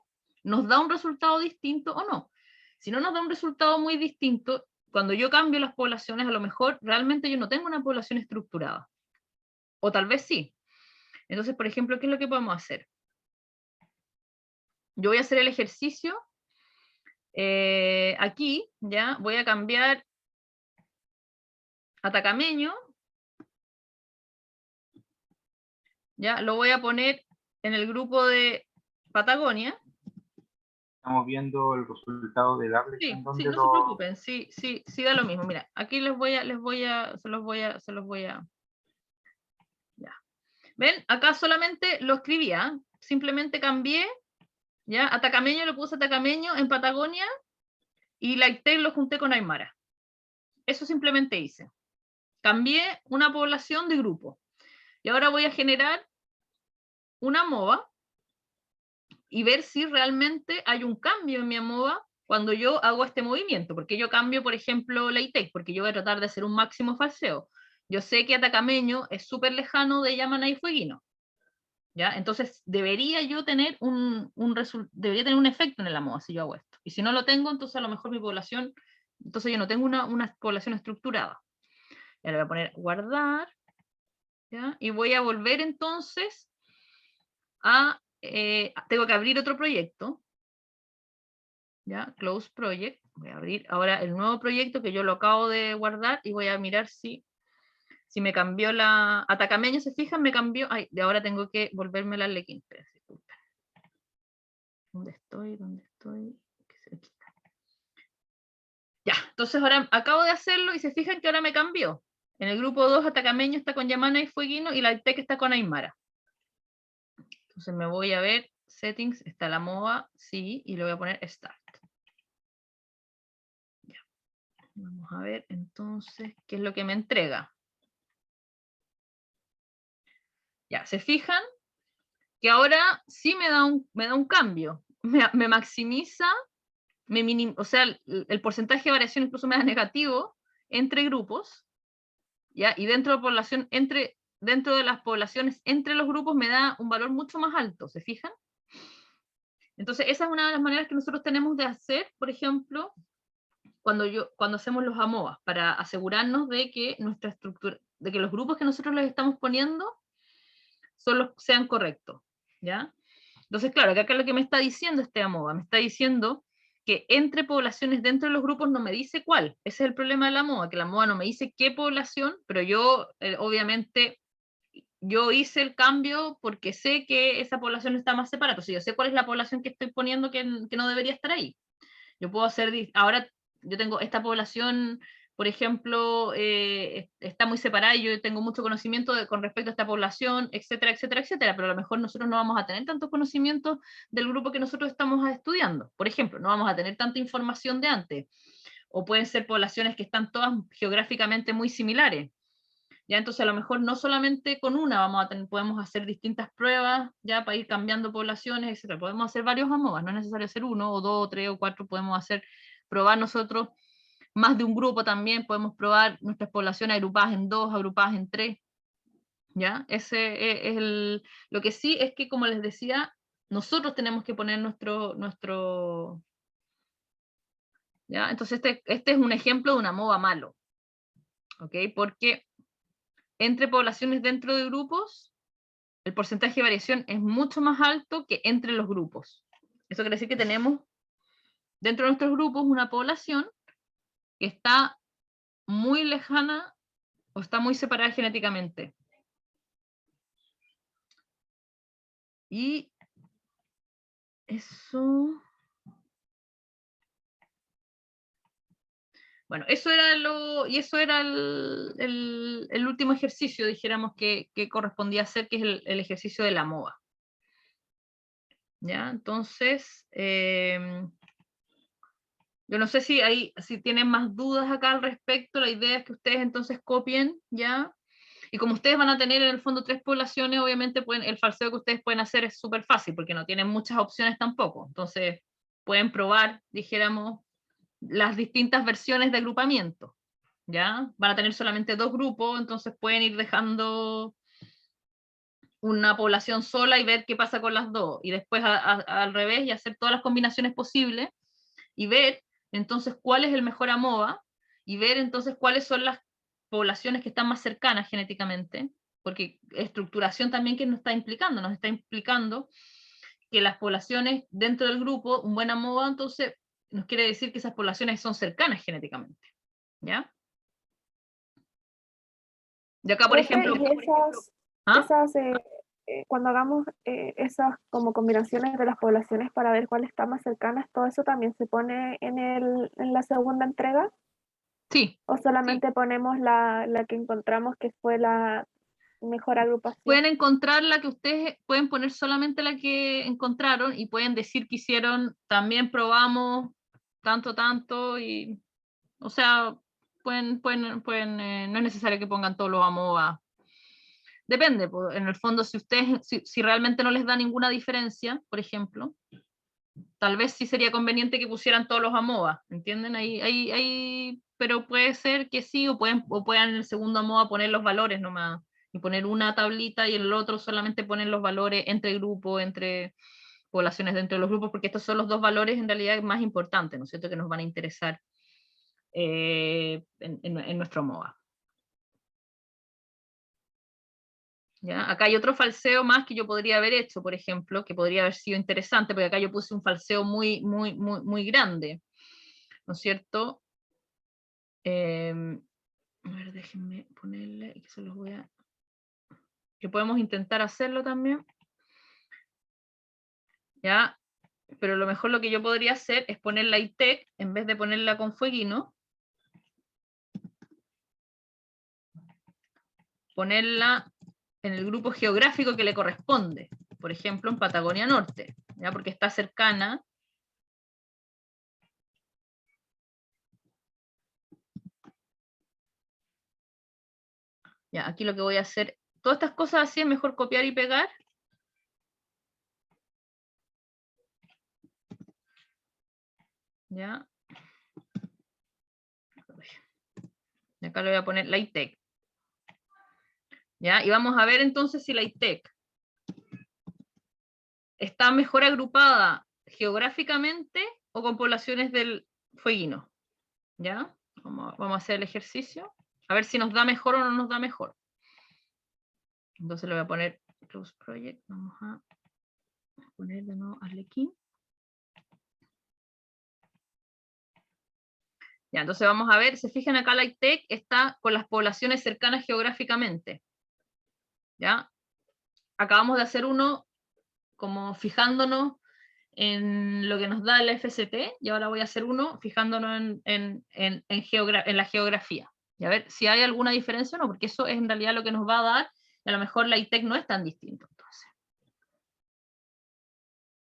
S1: nos da un resultado distinto o no. Si no nos da un resultado muy distinto, cuando yo cambio las poblaciones, a lo mejor realmente yo no tengo una población estructurada. O tal vez sí. Entonces, por ejemplo, ¿qué es lo que podemos hacer? Yo voy a hacer el ejercicio. Aquí, ya, voy a cambiar atacameño. Ya, lo voy a poner en el grupo de Patagonia.
S2: Estamos viendo el resultado del Arlex.
S1: Sí,
S2: ¿En
S1: sí,
S2: dónde
S1: no se
S2: lo...?
S1: preocupen, sí, da lo mismo. Mira, aquí se los voy a. Ya. ¿Ven? Acá solamente lo escribía, simplemente cambié, ya, atacameño lo puse atacameño en Patagonia y la ITEC lo junté con Aymara. Eso simplemente hice. Cambié una población de grupo. Y ahora voy a generar una MOA y ver si realmente hay un cambio en mi AMOA cuando yo hago este movimiento, porque yo cambio, por ejemplo, la ITEC, porque yo voy a tratar de hacer un máximo falseo. Yo sé que Atacameño es súper lejano de Yamana y Fueguino, ¿ya? Entonces debería yo tener debería tener un efecto en el AMOA si yo hago esto. Y si no lo tengo, entonces a lo mejor mi población, entonces yo no tengo una población estructurada. Ya le voy a poner guardar, ¿ya? Y voy a volver entonces a tengo que abrir otro proyecto, ¿ya? Close project, voy a abrir ahora el nuevo proyecto que yo lo acabo de guardar y voy a mirar si me cambió la atacameño, se fijan, me cambió, ay, de ahora tengo que volverme la Arlequín, disculpen. ¿Dónde estoy? Ya, entonces ahora acabo de hacerlo y se fijan que ahora me cambió. En el grupo 2 atacameño está con Yamana y Fueguino y la ITEC está con Aymara. Entonces me voy a ver, settings, está la MOA, sí, y le voy a poner start. Ya. Vamos a ver entonces qué es lo que me entrega. Ya, ¿se fijan? Que ahora sí me da un cambio. Me maximiza, o sea, el porcentaje de variación incluso me da negativo entre grupos, ¿ya? Y dentro de las poblaciones, entre los grupos me da un valor mucho más alto, ¿se fijan? Entonces, esa es una de las maneras que nosotros tenemos de hacer, por ejemplo, cuando hacemos los AMOA, para asegurarnos de que nuestra estructura, de que los grupos que nosotros les estamos poniendo sean correctos, ¿ya? Entonces, claro, acá es lo que me está diciendo este AMOA, me está diciendo que entre poblaciones dentro de los grupos no me dice cuál. Ese es el problema de la MOA, que la MOA no me dice qué población, pero yo, obviamente, yo hice el cambio porque sé que esa población está más separada. Entonces, yo sé cuál es la población que estoy poniendo que no debería estar ahí. Yo puedo hacer, ahora yo tengo esta población, por ejemplo, está muy separada y yo tengo mucho conocimiento con respecto a esta población, etcétera, etcétera, etcétera, pero a lo mejor nosotros no vamos a tener tanto conocimiento del grupo que nosotros estamos estudiando. Por ejemplo, no vamos a tener tanta información de antes, o pueden ser poblaciones que están todas geográficamente muy similares. Ya, entonces a lo mejor no solamente con una podemos hacer distintas pruebas ya para ir cambiando poblaciones, etcétera. Podemos hacer varios AMOAs, no es necesario hacer uno o dos o tres o cuatro, podemos probar nosotros más de un grupo también, podemos probar nuestras poblaciones agrupadas en dos, agrupadas en tres, ¿ya? Ese es lo que sí es que, como les decía, nosotros tenemos que poner ¿ya? Entonces este es un ejemplo de una MOA malo, ¿ok? Porque entre poblaciones dentro de grupos, el porcentaje de variación es mucho más alto que entre los grupos. Eso quiere decir que tenemos dentro de nuestros grupos una población que está muy lejana o está muy separada genéticamente. Y eso... Bueno, eso era el último ejercicio, dijéramos, que correspondía hacer, que es el ejercicio de la MOA. ¿Ya? Entonces, yo no sé si tienen más dudas acá al respecto. La idea es que ustedes entonces copien, ¿ya? Y como ustedes van a tener en el fondo 3 poblaciones, obviamente el falseo que ustedes pueden hacer es súper fácil, porque no tienen muchas opciones tampoco. Entonces, pueden probar, dijéramos, las distintas versiones de agrupamiento, ¿ya? Van a tener solamente 2 grupos, entonces pueden ir dejando una población sola y ver qué pasa con las dos, y después al revés, y hacer todas las combinaciones posibles, y ver entonces cuál es el mejor AMOA, y ver entonces cuáles son las poblaciones que están más cercanas genéticamente, porque estructuración también que nos está implicando que las poblaciones dentro del grupo, un buen AMOA, entonces nos quiere decir que esas poblaciones son cercanas genéticamente, ¿ya? Y acá, por
S3: Profe,
S1: ejemplo,
S3: y
S1: ¿ah?
S3: cuando hagamos esas como combinaciones de las poblaciones para ver cuál está más cercana, ¿todo eso también se pone en la segunda entrega?
S1: Sí,
S3: ¿O solamente ponemos la que encontramos que fue la mejor agrupación?
S1: pueden encontrar la que ustedes, pueden poner solamente la que encontraron y pueden decir que hicieron, también probamos tanto, y, o sea, no es necesario que pongan todos los AMOA. Depende, pues, en el fondo, si realmente no les da ninguna diferencia, por ejemplo, tal vez sí sería conveniente que pusieran todos los AMOA, ¿entienden? Pero puede ser que sí, o puedan en el segundo AMOA poner los valores nomás, y poner una tablita y en el otro solamente ponen los valores entre grupos, entre poblaciones dentro de los grupos, porque estos son los 2 valores en realidad más importantes, ¿no es cierto?, que nos van a interesar en nuestro AMOA. ¿Ya? Acá hay otro falseo más que yo podría haber hecho, por ejemplo, que podría haber sido interesante, porque acá yo puse un falseo muy grande, ¿no es cierto? A ver, déjenme ponerle, que se los voy a... que podemos intentar hacerlo también, ¿ya? Pero lo mejor lo que yo podría hacer es poner la ITEC, en vez de ponerla con fueguino, ponerla en el grupo geográfico que le corresponde, por ejemplo, en Patagonia Norte, ¿ya? Porque está cercana. Ya, aquí lo que voy a hacer, todas estas cosas así es mejor copiar y pegar. Ya. Y acá le voy a poner la ITEC. ¿Ya? Y vamos a ver entonces si la ITEC está mejor agrupada geográficamente o con poblaciones del fueguino. ¿Ya? Vamos a hacer el ejercicio, a ver si nos da mejor o no nos da mejor. Entonces le voy a poner Close Project, vamos a poner de nuevo Arlequín. Ya, entonces vamos a ver, se fijan acá la ITEC está con las poblaciones cercanas geográficamente. ¿Ya? Acabamos de hacer uno como fijándonos en lo que nos da el FCT, y ahora voy a hacer uno fijándonos en la geografía. Y a ver si hay alguna diferencia o no, porque eso es en realidad lo que nos va a dar, y a lo mejor la ITEC no es tan distinto. Entonces,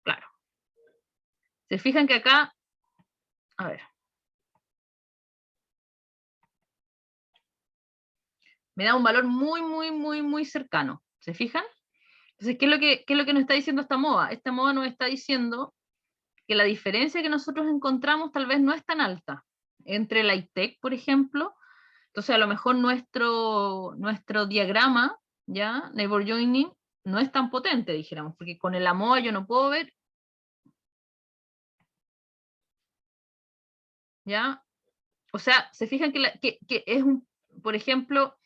S1: claro. Se fijan que acá, a ver, me da un valor muy cercano. ¿Se fijan? Entonces, ¿qué es lo que nos está diciendo esta MOA? Esta MOA nos está diciendo que la diferencia que nosotros encontramos tal vez no es tan alta entre la ITEC, por ejemplo. Entonces, a lo mejor nuestro diagrama, ¿ya? Neighbor Joining, no es tan potente, dijéramos, porque con el AMOA yo no puedo ver, ¿ya? O sea, se fijan que es por ejemplo,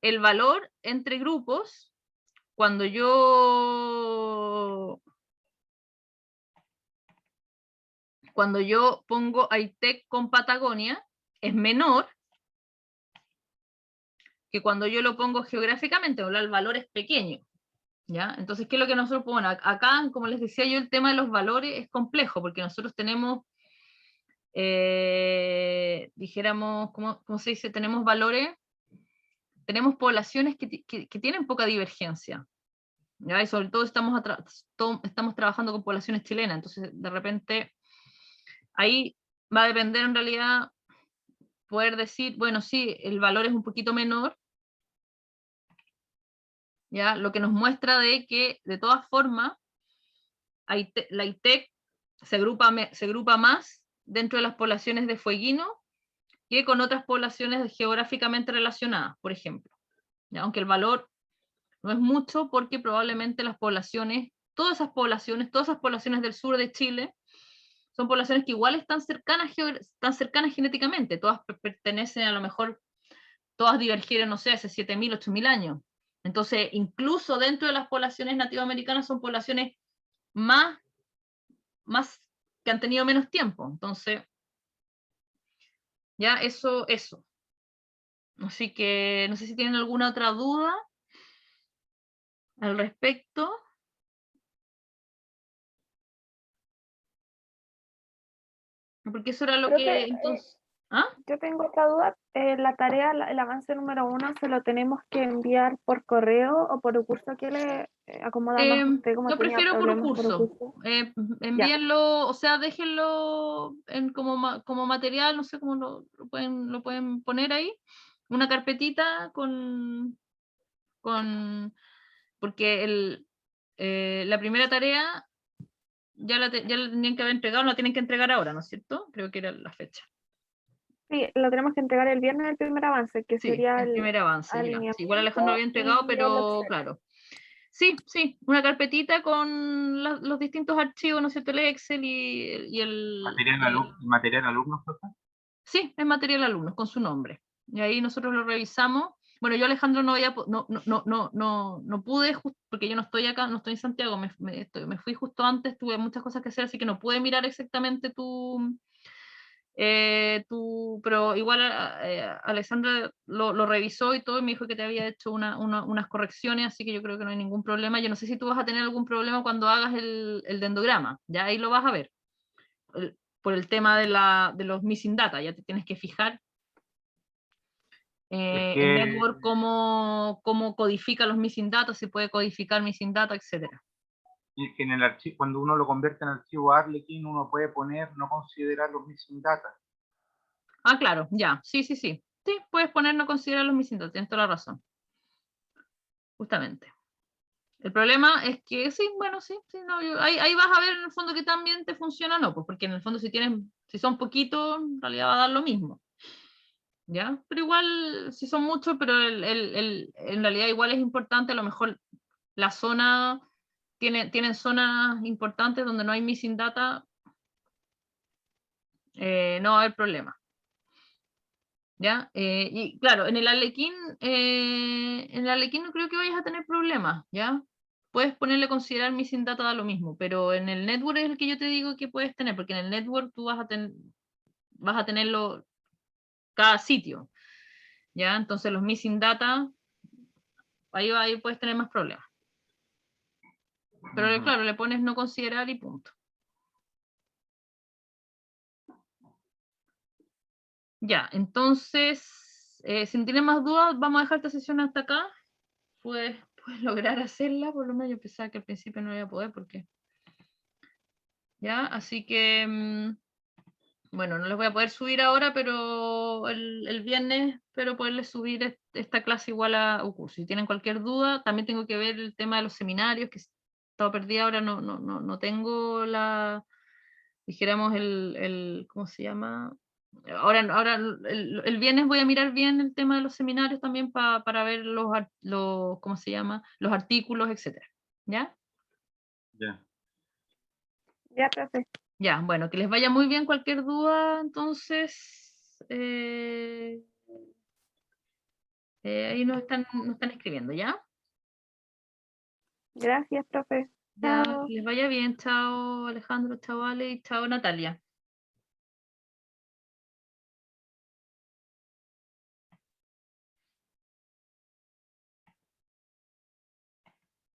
S1: el valor entre grupos, cuando yo pongo ITEC con Patagonia, es menor que cuando yo lo pongo geográficamente, el valor es pequeño. ¿Ya? Entonces, ¿qué es lo que nosotros, bueno, acá, como les decía yo, el tema de los valores es complejo, porque nosotros tenemos, dijéramos, ¿cómo se dice? Tenemos valores, tenemos poblaciones que tienen poca divergencia, ¿ya? Y sobre todo estamos trabajando con poblaciones chilenas, entonces de repente ahí va a depender en realidad poder decir, bueno, sí, el valor es un poquito menor, ¿ya? Lo que nos muestra de que, de todas formas, la ITEC se agrupa más dentro de las poblaciones de Fueguino que con otras poblaciones geográficamente relacionadas, por ejemplo. ¿Ya? Aunque el valor no es mucho, porque probablemente las poblaciones, todas esas poblaciones del sur de Chile, son poblaciones que igual están cercanas genéticamente, todas pertenecen a lo mejor, todas divergieren, no sé, hace 7.000, 8.000 años. Entonces, incluso dentro de las poblaciones nativoamericanas son poblaciones más que han tenido menos tiempo. Entonces, ya eso. Así que no sé si tienen alguna otra duda al respecto. Porque eso era lo
S3: Creo que
S1: que entonces... ¿Ah?
S3: yo tengo otra duda. La tarea, el avance número 1, ¿se lo tenemos que enviar por correo o por el curso que le acomoda más a usted, como
S1: Lo
S3: tenía
S1: prefiero por
S3: problemas por el
S1: curso.
S3: curso? Ya,
S1: Envíenlo, o sea, déjenlo como material, no sé cómo lo pueden poner ahí. Una carpetita porque la primera tarea ya la tenían que haber entregado, no la tienen que entregar ahora, ¿no es cierto? Creo que era la fecha.
S3: sí, lo tenemos que entregar el viernes el primer avance, que
S1: Sí,
S3: sería
S1: el
S3: el
S1: primer avance, ya. Sí, igual Alejandro lo
S3: alineamiento
S1: había entregado,
S3: y el
S1: pero
S3: Excel.
S1: claro. Sí, una carpetita con los distintos archivos, ¿no es cierto? El Excel y
S2: Material alumnos, profe.
S1: Sí, es material alumnos, con su nombre. Y ahí nosotros lo revisamos. Bueno, yo Alejandro no pude, porque yo no estoy acá, no estoy en Santiago, me fui justo antes, tuve muchas cosas que hacer, así que no pude mirar exactamente pero igual Alessandra lo revisó y todo y me dijo que te había hecho unas correcciones, así que yo creo que no hay ningún problema. Yo no sé si tú vas a tener algún problema cuando hagas el dendograma, ya ahí lo vas a ver, por el tema de los missing data, ya te tienes que fijar
S2: Es
S1: en
S2: que,
S1: Network cómo codifica los missing data, si puede codificar missing data, etcétera.
S2: es que en el archivo, cuando uno lo convierte en archivo Arlequin, uno puede poner no considerar los missing data.
S1: Ah, claro, ya, sí. Sí, puedes poner no considerar los missing data, tienes toda la razón, justamente. El problema es que sí, bueno, sí, no, ahí vas a ver en el fondo que también te funciona o no, pues porque en el fondo si son poquitos, en realidad va a dar lo mismo, ¿ya? Pero igual, si son muchos, pero en realidad igual es importante, a lo mejor la zona, tienen zonas importantes donde no hay missing data, no va a haber problema, ¿ya? Y claro, en el Arlequín no creo que vayas a tener problemas, ¿ya? Puedes ponerle considerar missing data da lo mismo, pero en el network es el que yo te digo que puedes tener, porque en el network tú vas a tenerlo cada sitio, ¿ya? Entonces los missing data, ahí puedes tener más problemas. Pero claro, le pones no considerar y punto. Ya, entonces, si no tienes más dudas, vamos a dejar esta sesión hasta acá. Puedes lograr hacerla, por lo menos yo pensaba que al principio no iba a poder, porque ya, así que bueno, no les voy a poder subir ahora, pero el viernes espero poderles subir esta clase igual a un curso. Si tienen cualquier duda, también tengo que ver el tema de los seminarios, que he estado perdida ahora, no tengo dijéramos ¿cómo se llama? Ahora el viernes voy a mirar bien el tema de los seminarios también para ver ¿cómo se llama? Los artículos, etcétera. ¿Ya?
S2: Ya.
S3: ya, profe.
S1: Ya, bueno, que les vaya muy bien. Cualquier duda, entonces, ahí nos están escribiendo, ¿ya?
S3: Gracias, profe.
S1: Ya,
S3: Chao.
S1: que les vaya bien. Chao Alejandro, chao Ale y chao Natalia.